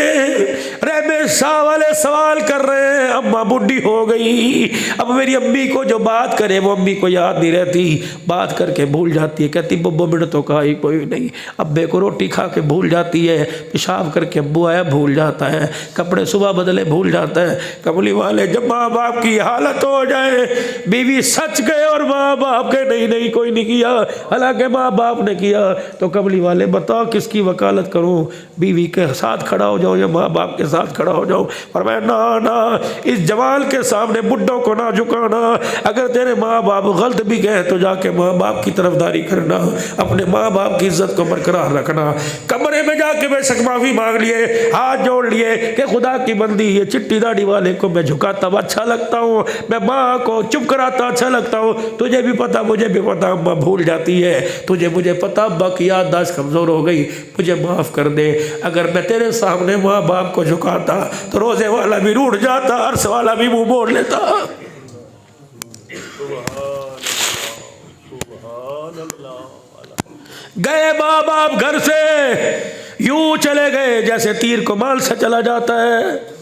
रहमे शाह वाले सवाल कर रहे हैं, अम्मा बुढ़ी हो गई, अब मेरी अम्मी को जो बात करे वो अम्मी को याद नहीं रहती, बात करके भूल जाती है, कहती बब्बो मिनट तो कहा ही कोई नहीं। अब्बे को रोटी खा के भूल जाती है, पेशाब करके अब्बू आया भूल जाता है, कपड़े सुबह बदले भूल जाता है। कमली वाले जब माँ बाप की हालत हो जाए, बीवी सच गए और माँ बाप के नहीं नहीं कोई नहीं किया, हालांकि माँ बाप ने किया, तो कमली वाले बताओ किसकी वकालत करूं? बीवी के साथ खड़ा हो जाओ या माँ बाप के साथ खड़ा हो जाओ? फरमाया ना ना, इस जवाल के सामने बुड्ढों को ना झुकाना। अगर तेरे माँ बाप गलत भी गए तो जाके माँ बाप की तरफदारी करना, अपने माँ बाप की इज्जत को बरकरार रखना। कमरे में जाके बेशक माफी मांग लिए, हाथ जोड़ लिए कि खुदा की बंदी ये चिट्टी दाढ़ी वाले को मैं झुकाता अच्छा लगता हूँ, मैं माँ को चुप कराता अच्छा लगता हूँ, तुझे भी पता मुझे भी पता अम्मा भूल जाती है, तुझे मुझे पता अब्बा की याददाश्त कमज़ोर हो गई, मुझे माफ़ कर दे। अगर मैं तेरे सामने माँ बाप को झुकाता तो रोज़े वाला भी रूठ जाता, अर्श वाला भी मुँह मोड़ लेता। गए माँ बाप घर से यूं चले गए जैसे तीर कमाल से चला जाता है।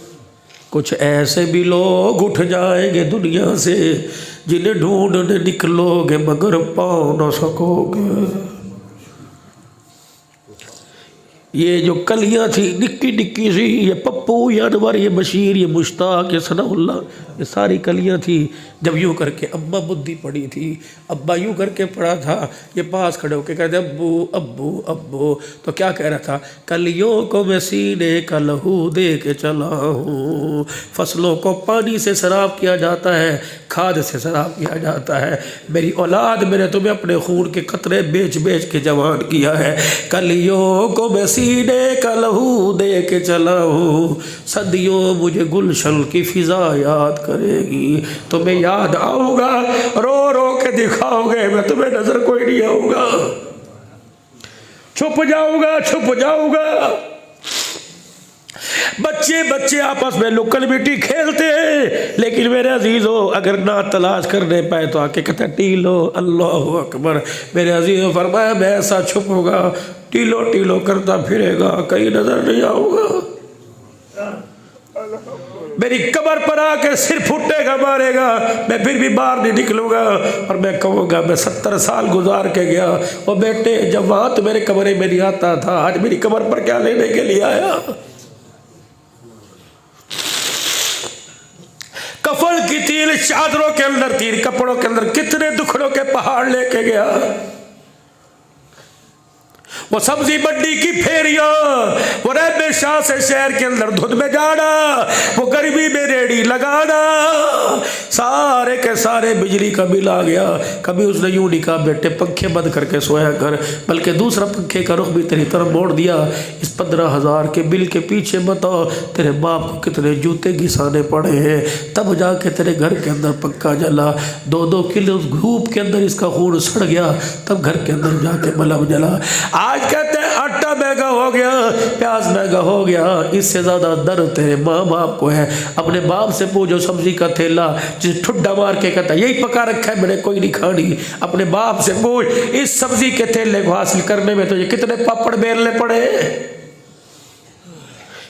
कुछ ऐसे भी लोग उठ जाएंगे दुनिया से जिन्हें ढूंढने निकलोगे मगर पाओ न सकोगे। ये जो कलियाँ थी निक्की निक्की सी, ये पप्पू, ये अनवर, ये बशीर, ये मुश्ताक, ये सनाउल्ला, ये सारी कलियाँ थी। जब यूँ करके अम्मा बुद्धि पड़ी थी, अब्बा यूँ करके पड़ा था, ये पास खड़े होकर कहते अब्बू अब्बू अब्बू, तो क्या कह रहा था? कलियों को मैं सीने का लहू दे के चला हूँ। फसलों को पानी से सराब किया जाता है, खाद से सराब किया जाता है। मेरी औलाद मैंने तुम्हें अपने खून के कतरे बेच बेच के जवान किया है। कलियों को मैं सीने का लहू दे के चला हूँ, सदियों मुझे गुलशन की फिजा याद करेगी। तुम्हें याद आऊँगा, रो रो के दिखाओगे, मैं तुम्हें नजर कोई नहीं आऊँगा, छुप जाऊँगा छुप जाऊँगा। बच्चे बच्चे आपस में लुकन मिट्टी खेलते हैं, लेकिन मेरे अजीज़ों अगर ना तलाश करने पाए तो आके कहता टीलो, अल्लाह अकबर। मेरे अजीज़ों फरमाया मैं ऐसा छुपूंगा, टीलो टीलो करता फिरेगा, कहीं नजर नहीं आऊँगा। मेरी कब्र पर आके सिर फुटेगा मारेगा, मैं फिर भी बाहर नहीं निकलूंगा और मैं कहूँगा मैं 70 साल गुजार के गया। और बेटे जब वहाँ तो मेरे कमरे में नहीं आता था, आज मेरी कब्र पर क्या लेने के लिए आया? कफन की तीर चादरों के अंदर, तीर कपड़ों के अंदर कितने दुखड़ों के पहाड़ लेके गया। वो सब्जी मंडी की फेरियां, वो रहमे शाह से शहर के अंदर धुंध में जाना, वो गर्मी में रेड़ी लगाना, सारे के सारे बिजली का बिल आ गया। कभी उसने यूं नहीं कहा बेटे पंखे बंद करके सोया कर, बल्कि दूसरा पंखे का रुख भी तेरी तरफ मोड़ दिया। इस 15,000 के बिल के पीछे बताओ तेरे बाप को कितने जूते घिसाने पड़े हैं, तब जाके तेरे घर के अंदर पंखा जला। 2-2 किलो धूप के अंदर इसका खून सड़ गया, तब घर के अंदर जाके बल्ब जला। आज कहते हैं आटा महंगा हो गया, प्याज महंगा हो गया, इससे ज़्यादा दर्द तेरे माँ बाप को है। अपने बाप से पूछो सब्जी का थैला जिसे ठुड्डा मार के कहता यही पका रखा है मैंने, कोई नहीं खानी। अपने बाप से पूछ इस सब्जी के थैले को हासिल करने में तुझे कितने पापड़ बेलने पड़े,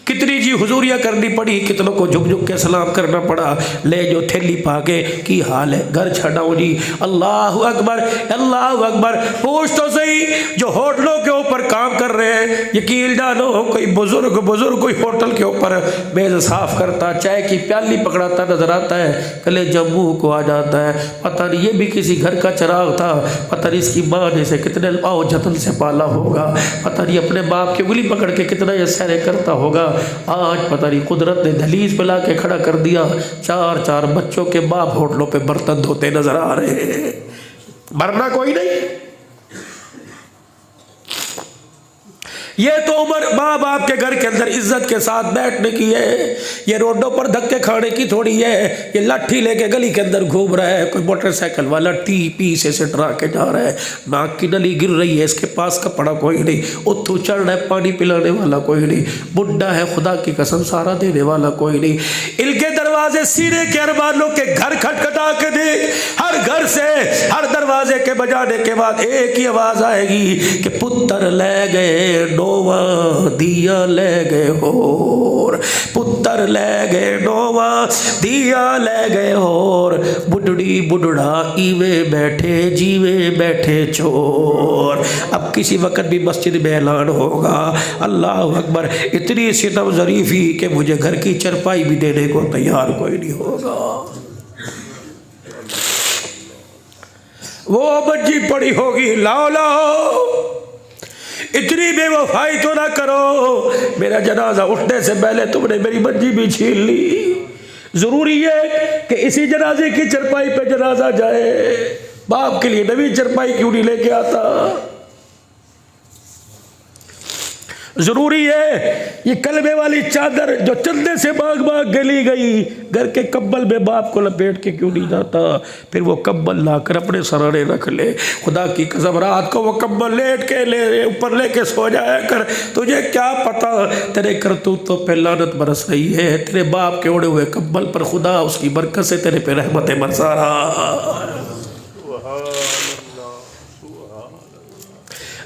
कितनी जी हुजूरियाँ करनी पड़ी, कितनों को झुक झुक के सलाम करना पड़ा। ले जो थैली पाके की हाल है, घर छड़ाओ जी। अल्लाह अकबर अल्लाह अकबर। पूछ तो सही जो होटलों के ऊपर काम कर रहे हैं, यकीन जानो कोई बुजुर्ग कोई होटल के ऊपर मेज़ साफ करता, चाय की प्याली पकड़ाता नजर आता है, कलेजा मुँह को आ जाता है। पता नहीं ये भी किसी घर का चिराग था, पता नहीं इसकी माँ ने इसे कितने आओ जतन से पाला होगा, पता नहीं अपने बाप की उंगली पकड़ के कितना ये सैरे करता होगा। आज पता नहीं कुदरत ने दहलीज पे ला के खड़ा कर दिया, 4-4 बच्चों के बाप होटलों पे बर्तन धोते नजर आ रहे हैं। मरना कोई नहीं। ये तो उम्र माँ बाप के घर के अंदर इज्जत के साथ बैठने की है, ये रोडों पर धक्के खाने की थोड़ी है। ये लाठी लेके गली के अंदर घूम रहा है, कोई मोटरसाइकिल वाला टी पीछे से डरा के जा रहा है, नाक की नली गिर रही है, इसके पास कपड़ा कोई नहीं, उठू चढ़ रहा है, पानी पिलाने वाला कोई नहीं, बुढ़ा है, खुदा की कसम सहारा देने वाला कोई नहीं। इनके दरवाजे सीने के अरमानों के घर खटखटा के दे, हर घर से हर दरवाजे के बजाने के बाद एक ही आवाज आएगी कि पुत्र ले गए नोवा दिया ले गए होर, पुत्र ले गए नोवा दिया ले गए होर, बुढ़ड़ी बुढ़ड़ा ईवे बैठे जीवे बैठे चोर। अब किसी वक्त भी मस्जिद में ऐलान होगा, अल्लाह अकबर, इतनी सितम ज़रीफ़ी कि मुझे घर की चरपाई भी देने को तैयार कोई नहीं होगा। वो बच्ची पड़ी होगी, लाओ लाओ, इतनी बेवफाई तो ना करो, मेरा जनाजा उठने से पहले तुमने मेरी बच्ची भी छीन ली। जरूरी है कि इसी जनाजे की चरपाई पे जनाजा जाए, बाप के लिए नवी चरपाई क्यों नहीं लेके आता? जरूरी है ये कलबे वाली चादर जो चंदे से भाग भाग गली गई, घर के कंबल में बाप को लपेट के क्यों नहीं जाता? फिर वो कंबल लाकर अपने सराने रख ले। खुदा की कसम रात को वो कंबल लेट के ले ऊपर लेके सो जाया कर। तुझे क्या पता तेरे करतूत तो पे लानत बरस रही है, तेरे बाप के ओढ़े हुए कंबल पर खुदा उसकी बरकत से तेरे पे रहमतें बरसा रहा।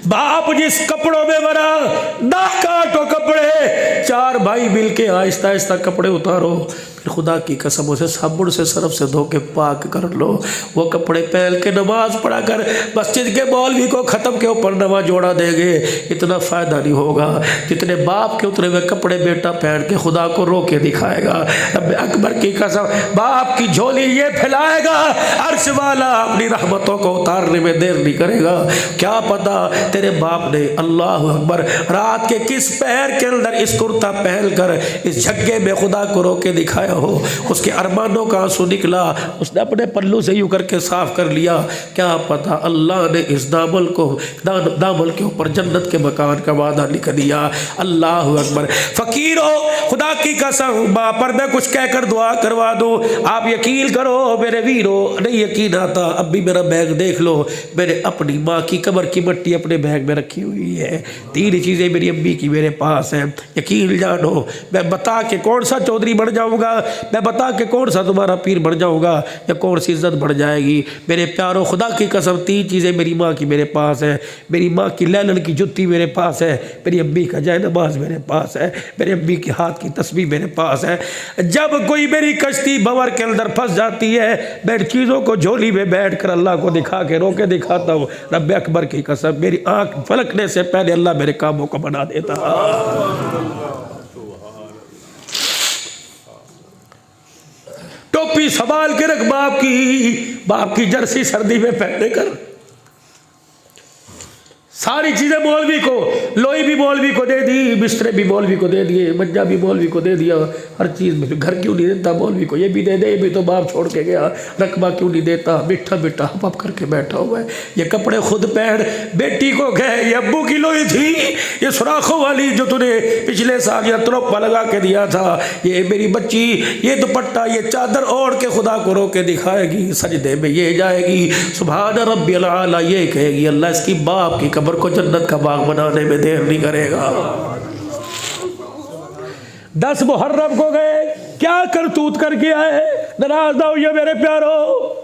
बाप जिस कपड़ों में भरा, ना काटो कपड़े, चार भाई मिल के आहिस्ता आहिस्ता कपड़े उतारो, फिर खुदा की कसम उसे साबुन से सरफ से धो के पाक कर लो। वो कपड़े पहन के नमाज पढ़ा कर मस्जिद के मौलवी को ख़त्म के ऊपर नमाज जोड़ा देंगे, इतना फ़ायदा नहीं होगा जितने बाप के उतरे हुए कपड़े बेटा पहन के खुदा को रो के दिखाएगा। रब अकबर की कसम बाप की झोली ये फैलाएगा, अर्श वाला अपनी रहमतों को उतारने में देर नहीं करेगा। क्या पता तेरे बाप ने अल्लाह अकबर रात के किस पहर के अंदर इस कुर्ता पहन कर इस झग्गे में खुदा को रो के दिखाया हो, उसके अरमानों का आंसू निकला, उसने अपने पल्लू से यूं करके साफ कर लिया। क्या पता अल्लाह ने इस दामल के ऊपर जन्नत के मकान का वादा लिख दिया। अल्लाह अकबर। फकीर हो खुदा की कसम माँ पर मैं कुछ कहकर दुआ करवा दो, आप यकीन करो मेरे वीरो, नहीं यकीन आता अब भी मेरा बैग देख लो, मैंने अपनी माँ की कब्र की मिट्टी अपने बैग में रखी हुई है। तीन चीज़ें मेरी अम्मी की मेरे पास हैं, यकीन जानो। मैं बता के कौन सा चौधरी बन जाऊँगा, मैं बता के कौन सा तुम्हारा पीर बन जाऊँगा, या कौन सी इज्जत बढ़ जाएगी। मेरे प्यारों खुदा की कसम तीन चीज़ें मेरी माँ की मेरे पास है। मेरी माँ की लैलन की जुत्ती मेरे पास है, मेरी अम्मी का जय नमाज मेरे पास है, मेरी अम्मी के हाथ की तस्बीह मेरे पास है। जब कोई मेरी कश्ती भंवर के अंदर फंस जाती है, मैं चीज़ों को झोली में बैठ कर अल्लाह को दिखा के रोके दिखाता हूँ। रब अकबर की कसम मेरी आँख फलकने से पहले अल्लाह मेरे कामों को बना देता। टोपी संभाल के रख बाप की जर्सी सर्दी में पहनने कर। सारी चीज़ें मौलवी को, लोई भी मौलवी को दे दी, बिस्तरे भी मौलवी को दे दिए, मज्जा भी मौलवी को दे दिया, हर चीज़ में। घर क्यों नहीं देता मौलवी को, ये भी दे दे, ये भी तो बाप छोड़ के गया। रकबा क्यों नहीं देता, मिठा मिठा हप करके बैठा हुआ है। ये कपड़े खुद पहन, बेटी को कहे ये अब्बू की लोई थी, ये सुराखों वाली जो तूने पिछले साल या तुरप्पा लगा के दिया था, ये मेरी बच्ची ये दुपट्टा ये चादर ओढ़ के खुदा को रो के दिखाएगी, सजदे में ये जाएगी, सुभान रब्बियल आला ये कहेगी। अल्लाह इसकी बाप की को जन्नत का बाग बनाने में देर नहीं करेगा। 10 मुहर्रम को गए, क्या करतूत करके आए, नाराज ना होइए मेरे प्यारो।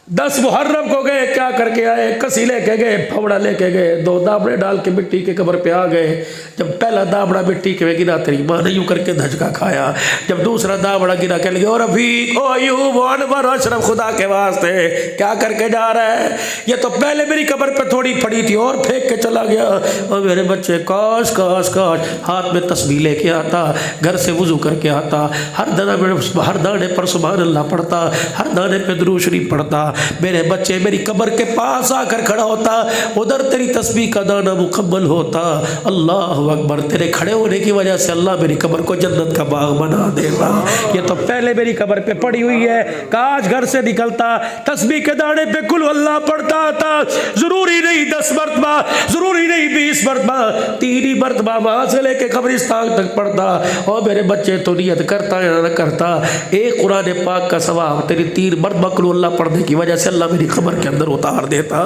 10 मुहर्रम को गए, क्या करके आए, कसी लेके गए, फावड़ा लेके गए, 2 दाबड़े डाल के मिट्टी के कब्र पे आ गए। जब पहला दाबड़ा मिट्टी के में गिरा तेरी माँ ने यूं करके धचका खाया। जब दूसरा दाबड़ा गिरा के लगे और रफीक ओ अय्यूब अनवर अशरफ खुदा के वास्ते क्या करके जा रहा है, ये तो पहले मेरी कब्र पे थोड़ी पड़ी थी और फेंक के चला गया। और मेरे बच्चे काश काश काश हाथ में तस्बीह लेके आता, घर से वुजू करके आता, हर दाने पर सुभान अल्लाह पढ़ता, हर दाने पे दुरूद शरीफ पढ़ता, मेरे बच्चे मेरी कब्र के पास आकर खड़ा होता, उधर तेरी तस्बीह का दाना मुकम्मल होता। अल्लाह अकबर, तेरे खड़े होने की वजह से अल्लाह मेरी कब्र को जन्नत का बाग बना देगा। ये तो पहले मेरी कब्र पे पड़ी हुई है, काश घर से निकलता तस्बीह के दाने पे कुल अल्लाह पढ़ता था। जरूरी नहीं 10 मरतबा, जरूरी नहीं 20 मरतबा, 3 ही मरतबा वहां से लेके कब्रिस्तान तक पढ़ता। और मेरे बच्चे तो नियत करता या न करता, एक कुरान पाक का सवाब तेरी 3 मरतबा कुल अल्लाह पढ़ने की वजह से अल्लाह मेरी कब्र के अंदर उतार देता।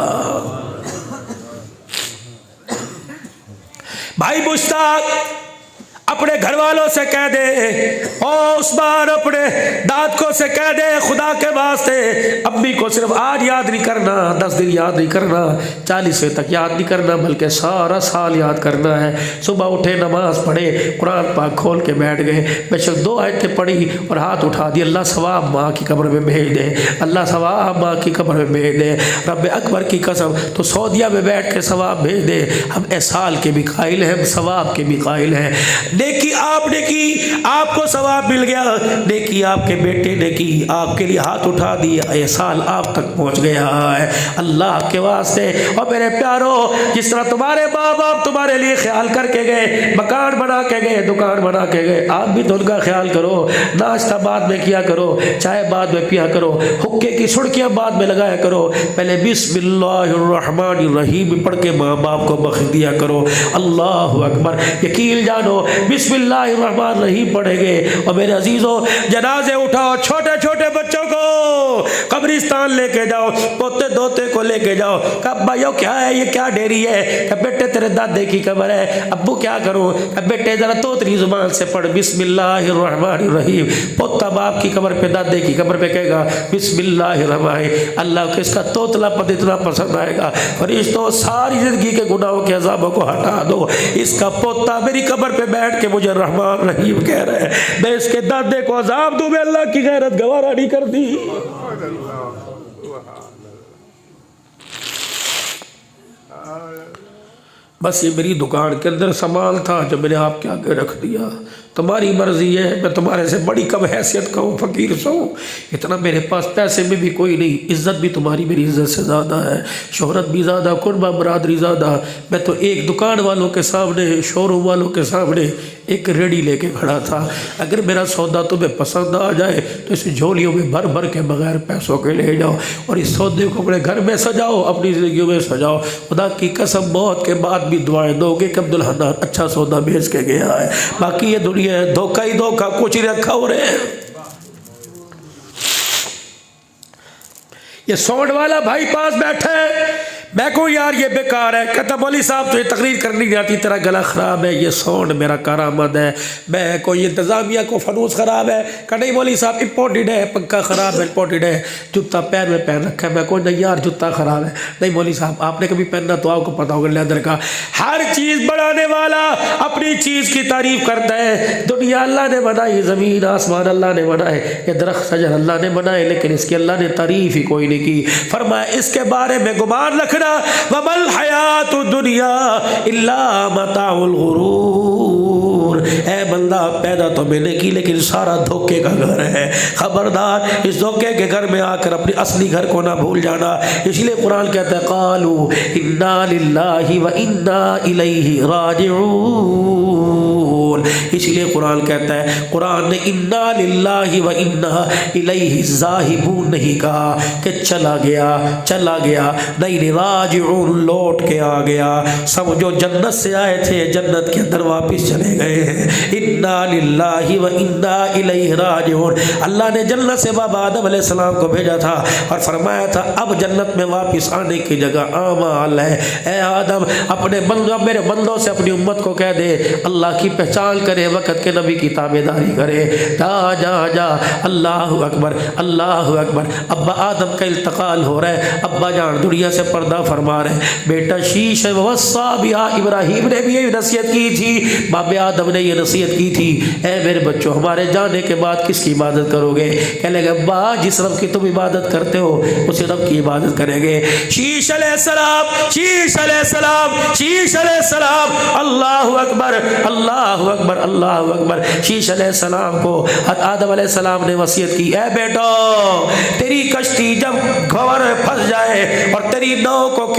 भाई मुश्ताक अपने घर वालों से कह दे, और उस्मान अपने दादकों से कह दे, खुदा के वास्ते अम्मी को सिर्फ आज याद नहीं करना, 10 दिन याद नहीं करना, 40वें तक याद नहीं करना, बल्कि सारा साल याद करना है। सुबह उठे, नमाज पढ़े, कुरान पाक खोल के बैठ गए, बेशक 2 आयतें पढ़ी और हाथ उठा दी, अल्लाह सवाब माँ की कब्र में भेज दे, अल्लाह सवाब माँ की कब्र में भेज दे, रब अकबर की कसम तो सऊदिया में बैठ के सवाब भेज दे। हम एहसाल के भी कायल हैं, हम सवाब के भी कायल हैं। नेकी आपने की, आपको सवाब मिल गया, नेकी आपके बेटे ने की, आपके लिए हाथ उठा दिया, ये साल आप तक पहुंच गया है। अल्लाह के वास्ते और मेरे प्यारो, जिस तरह तुम्हारे माँ बाप तुम्हारे लिए ख्याल करके गए, मकान बना के गए, दुकान बना के गए, आप भी तो उनका ख्याल करो। नाश्ता बाद में किया करो, चाय बाद में पिया करो, हुक्के की सुर्खियाँ बाद में लगाया करो, पहले बिस्मिल्लाहिर्रहमानिर्रहीम पढ़ के माँ बाप को बख्श दिया करो। अल्लाह अकबर, यकीन जानो बिस्मिल्लाहिर्रहमानिर्रहीम पढ़ेंगे। और मेरे अजीजों, जनाजे उठाओ, छोटे छोटे बच्चों को कब्रिस्तान लेके जाओ, पोते दोते को लेके जाओ। कब भाइयों क्या है ये, क्या डेरी है? कब बेटे तेरे दादे की कब्र है, अब्बू क्या करूं? कब बेटे जरा तोतरी जुबान से पढ़ बिस्मिल्लाहिर्रहमानिर्रहीम। पोता बाप की कब्र पे, दादे की कब्र पे कहेगा बिस्मिल्लाहिर्रहमानिर्रहीम। अल्लाह को इसका तोतला पद इतना पसंद आएगा। फरिश्तों, सारी जिंदगी के गुनाहों के अज़ाबों को हटा दो, इसका पोता मेरी कब्र पे बैठ के मुझे रहमान रहीम कह रहे हैं, मैं इसके दादे को अजाब दूं, मैं अल्लाह की गैरत गवारा नहीं करती। बस ये मेरी दुकान के अंदर सामान था जो मैंने आपके आगे रख दिया, तुम्हारी मर्जी है, मैं तुम्हारे से बड़ी कम हैसियत का हूँ, फ़कीर सा हूँ, इतना मेरे पास पैसे में भी कोई नहीं, इज़्ज़त भी तुम्हारी मेरी इज़्ज़त से ज़्यादा है, शोहरत भी ज़्यादा, कुर्बा बरादरी ज़्यादा। मैं तो एक दुकान वालों के सामने, शोरूम वालों के सामने एक रेडी लेके खड़ा था। अगर मेरा सौदा तुम्हें पसंद आ जाए तो इस झोलियों में भर भर के बगैर पैसों के ले जाओ और इस सौदे को अपने घर में सजाओ, अपनी ज़िंदगी में सजाओ। खुदा की कसम, मौत के बाद भी दुआएं दोगे कि अब्दुल हन्नान अच्छा सौदा बेच के गया है। बाकी ये दुनिया है धोखा ही धोखा, कुछ ही रखा हो रहे। ये सोंड वाला भाई पास बैठा है, मैं को यार ये बेकार है, कहता मौली साहब तुझे तकरीर करनी नहीं आती, तेरा गला ख़राब है, ये सोंड मेरा कारामद है। मैं कोई इंतज़ामिया को फनूस ख़राब है, कहा नहीं मौली साहब इम्पोर्टेड है, पंखा ख़राब है इम्पोर्टेड है, जूता पैर में पहन रखा है। मैं को नहीं यार जूता ख़राब है, नहीं मौली साहब आपने कभी पहनना तो आपको पता होगा लेदर का। हर चीज़ बढ़ाने वाला अपनी चीज़ की तारीफ़ करता है। दुनिया अल्लाह ने बनाई, ज़मीन आसमान अल्लाह ने बनाए, ये दरख्त शजर अल्लाह ने बनाए, लेकिन इसकी अल्लाह ने तारीफ़ ही कोई नहीं की। फरमाया इसके बारे में गुमान रखना, वमल हयातु दुनिया इल्ला मताउल गुरूर। ऐ बंदा, पैदा तो मैंने की लेकिन सारा धोखे का घर है, खबरदार इस धोखे के घर में आकर अपने असली घर को ना भूल जाना। इसलिए कुरान कहता है कालू इन्ना लिल्लाहि व इन्ना इलैहि राजिऊन। इसलिए कुरान कहता है, कुरान ने इन्ना लिल्लाहि व इन्ना इलैहि ज़ाहिबून नहीं कहा कि चला गया नहीं, राजिऊन लौट के आ गया। सब जो जन्नत से आए थे जन्नत के अंदर वापस चले गए हैं। इन्ना लिल्लाहि व इन्ना इलैहि राजिऊन। अल्लाह ने जन्नत से बाबा आदम अलैहिस्सलाम को भेजा था और फरमाया था अब जन्नत में वापस आने की जगह आमाल है। ए आदम, अपने बंदों, मेरे बंदों से अपनी उम्मत को कह दे अल्लाह की पहचान करे, वक़्त के नबी की ताबेदारी करे। जा जा जा, अल्लाह अकबर अल्लाह अकबर। अब्बा आदम का इंतकाल हो रहा है, अब्बा जान दुनिया से पर्दा फरमा रहे, बेटा शीश वस्सा बिहा, इब्राहिम ने भी ये नसीहत की थी, बाबे आदम ने ये नसीहत की थी, ए मेरे बच्चों हमारे जाने के बाद किसकी इबादत करोगे? कहने लगे अब्बा जिस रब की तुम इबादत करते हो उसी रब की इबादत करेंगे। शीश अलैहिस्सलाम, शीश अलैहिस्सलाम, शीश अलैहिस्सलाम, अल्लाहु अकबर अल्लाहु अकबर अल्लाहु अकबर। शीश अलैहिस्सलाम को आदम अलैहिस्सलाम ने वसीयत की, ए बेटो तेरी कश्ती जब घवर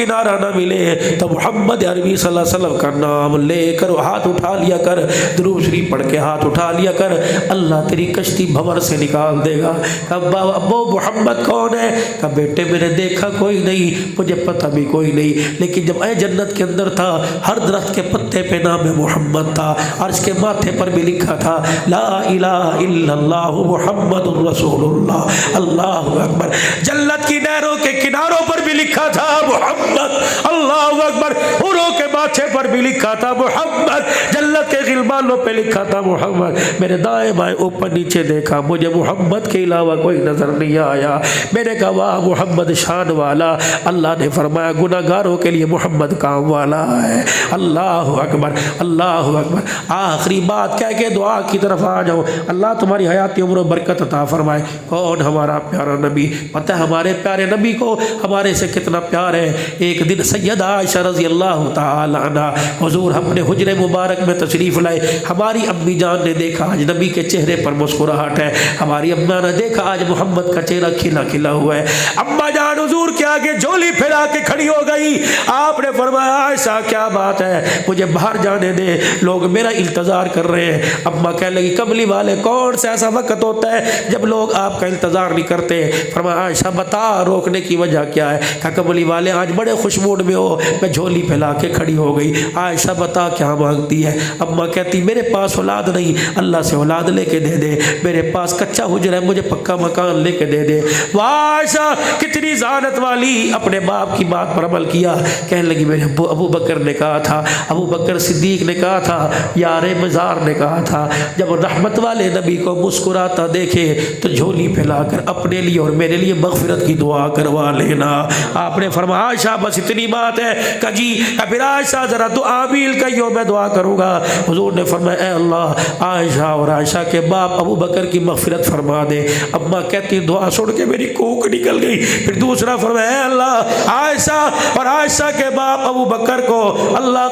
किनारा ना मिले तो मोहम्मद अरबी सल्लल्लाहु अलैहि वसल्लम का नाम लेकर हाथ उठा लिया कर, दुरूद शरीफ पढ़ के हाथ उठा लिया कर, अल्लाह तेरी कश्ती भंवर से निकाल देगा। कब अब्बू मोहम्मद कौन है? कब बेटे मैंने देखा कोई नहीं, मुझे पता भी कोई नहीं, लेकिन जब मैं जन्नत के अंदर था हर दरख्त के पत्ते पे नाम मोहम्मद था, और इसके माथे पर भी लिखा था ला इलाहा इल्लल्लाह मुहम्मदुर रसूलुल्लाह अल्लाहु अकबर। जन्नत की नहरों के किनारों पर भी लिखा था मोहम्मद, अल्लाहु अकबर। हुरों के माथे पर भी लिखा था मोहम्मद, जन्नत के गिलमानों पे लिखा था मोहम्मद। मेरे दाएं बाएं ऊपर नीचे देखा, मुझे मोहम्मद के अलावा कोई नजर नहीं आया। मैंने कहा वाह मोहम्मद शान वाला। अल्लाह ने फरमाया गुनाहगारों के लिए मोहम्मद काम वाला है। अल्लाहु अकबर, अल्लाहु अकबर। आखिरी बात कह के दुआ की तरफ आ जाओ। अल्लाह तुम्हारी हयात उम्र और बरकत अता फरमाए। कौन? हमारा प्यारा नबी। पता है हमारे प्यारे नबी को हमारे से कितना प्यार है। एक दिन सैयदा आयशा रज़ी अल्लाह तआला अन्हा हुजूर अपने हुजरे मुबारक में तशरीफ़ लाए। हमारी अम्मी जान ने देखा आज नबी के चेहरे पर मुस्कुराहट है। हमारी अम्मा ने देखा आज मोहम्मद का चेहरा खिला खिला हुआ है। अम्मा जान हुजूर के आगे झोली फैला के खड़ी हो गई। आपने फरमाया आयशा क्या बात है, मुझे बाहर जाने दे, लोग मेरा इंतजार कर रहे हैं। अम्मा कहने लगी कमली वाले कौन सा ऐसा वक्त होता है जब लोग आपका इंतजार नहीं करते? फरमाया आयशा बता रोकने की वजह क्या है? कहा कमली वाले आज बड़े खुश मूड में हो। मैं झोली फैला के खड़ी हो गई। आयशा बता क्या मांगती है? अम्मा कहती मेरे पास औलाद नहीं, अल्लाह से औलाद लेके दे दे। मेरे पास कच्चा हुजरा है, मुझे पक्का मकान लेके दे दे। वाह आयशा कितनी ज़ानत वाली, अपने बाप की बात पर अमल किया। कहने लगी मेरे अबू बकर ने कहा था, अबू बकर सिद्दीक ने कहा था, यारे मज़ार ने कहा था, जब रहमत वाले नबी को मुस्कुराता देखे तो झोली फैलाकर अपने लिए और मेरे लिए मगफिरत की दुआ करवा लेना। आपने फरमाया आयशा बस इतनी बात है? कजी फिर आयशा जरा तो आमील कहियो मैं दुआ करूँगा। हुजूर ने फरमाया ए अल्लाह आयशा और आयशा के बाप अबू बकर की मगफिरत फरमा दे। अम्मा कहती दुआ सुन के मेरी कोख निकल गई। फिर दूसरा फरमाया ए अल्लाह आयशा और आयशा के बाप अबू बकर को अल्लाह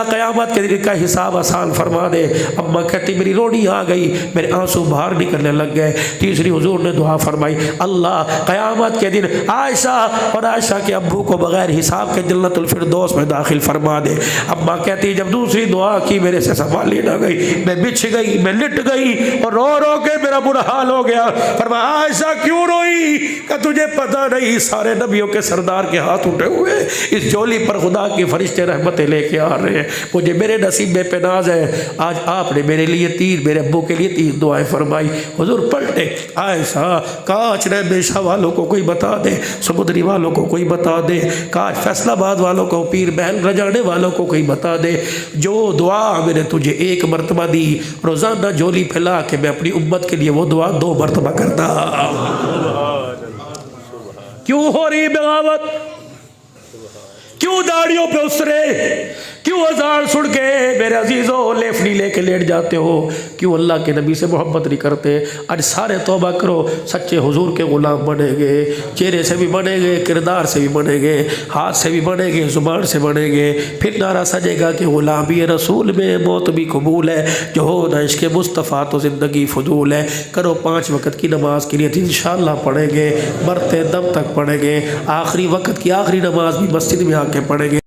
क़यामत के दिन का हिसाब आसान फरमा दे। अम्मा कहती मेरी रोनी आ गई, मेरे आंसू बाहर निकलने लग गए। तीसरी हुजूर ने दुआ फरमाई अल्लाह क़यामत के दिन आयशा और आयशा के अब्बू को बगैर हिसाब के जन्नतुल फिरदौस में दाखिल फरमा दे। अम्मा कहती जब दूसरी दुआ की मेरे से संभाली ना गई, मैं बिछ गई, मैं लिट गई और रो रो के मेरा बुरा हाल हो गया। फरमाया आयशा क्यों रोई? का तुझे पता नहीं सारे नबियों के सरदार के हाथ उठे हुए इस झोली पर खुदा के फरिश्ते रहमतें लेके आ रहे हैं। मुझे मेरे नसीब में पेनाज है आज आपने मेरे लिए तीन, मेरे अब्बू के लिए तीन दुआएं फरमाई। हुजूर पलटे आयशा काश बेशा वालों को कोई बता दे, समुद्री वालों को कोई बता दे, काश फैसलाबाद वालों को, पीर महल रजाने वालों को कोई बता दे जो दुआ मैंने तुझे एक मरतबा दी, रोज़ाना झोली फैला के मैं अपनी उम्मत के लिए वो दुआ 2 मरतबा करता। क्यों हो रही बगावत? क्यों दाढ़ियों पे उसरे? क्यों अज़ान सुन के मेरे अजीज़ों लेफनी लेके लेट जाते हो? क्यों अल्लाह के नबी से मोहब्बत नहीं करते? आज सारे तौबा करो, सच्चे हुजूर के ग़ुलाम बनेंगे, चेहरे से भी बनेंगे, किरदार से भी बनेंगे, हाथ से भी बनेंगे, ज़ुबान से बनेंगे। फिर नारा सजेगा कि ग़ुलामी रसूल में मौत भी कबूल है, जो हो न इश्क़ मुस्तफ़ा तो ज़िंदगी फजूल है। करो 5 वक़्त की नमाज की नियत इंशाअल्लाह पढ़ेंगे, मरते दम तक पढ़ेंगे, आखिरी वक़्त की आखिरी नमाज भी मस्जिद में आके पढ़ेंगे।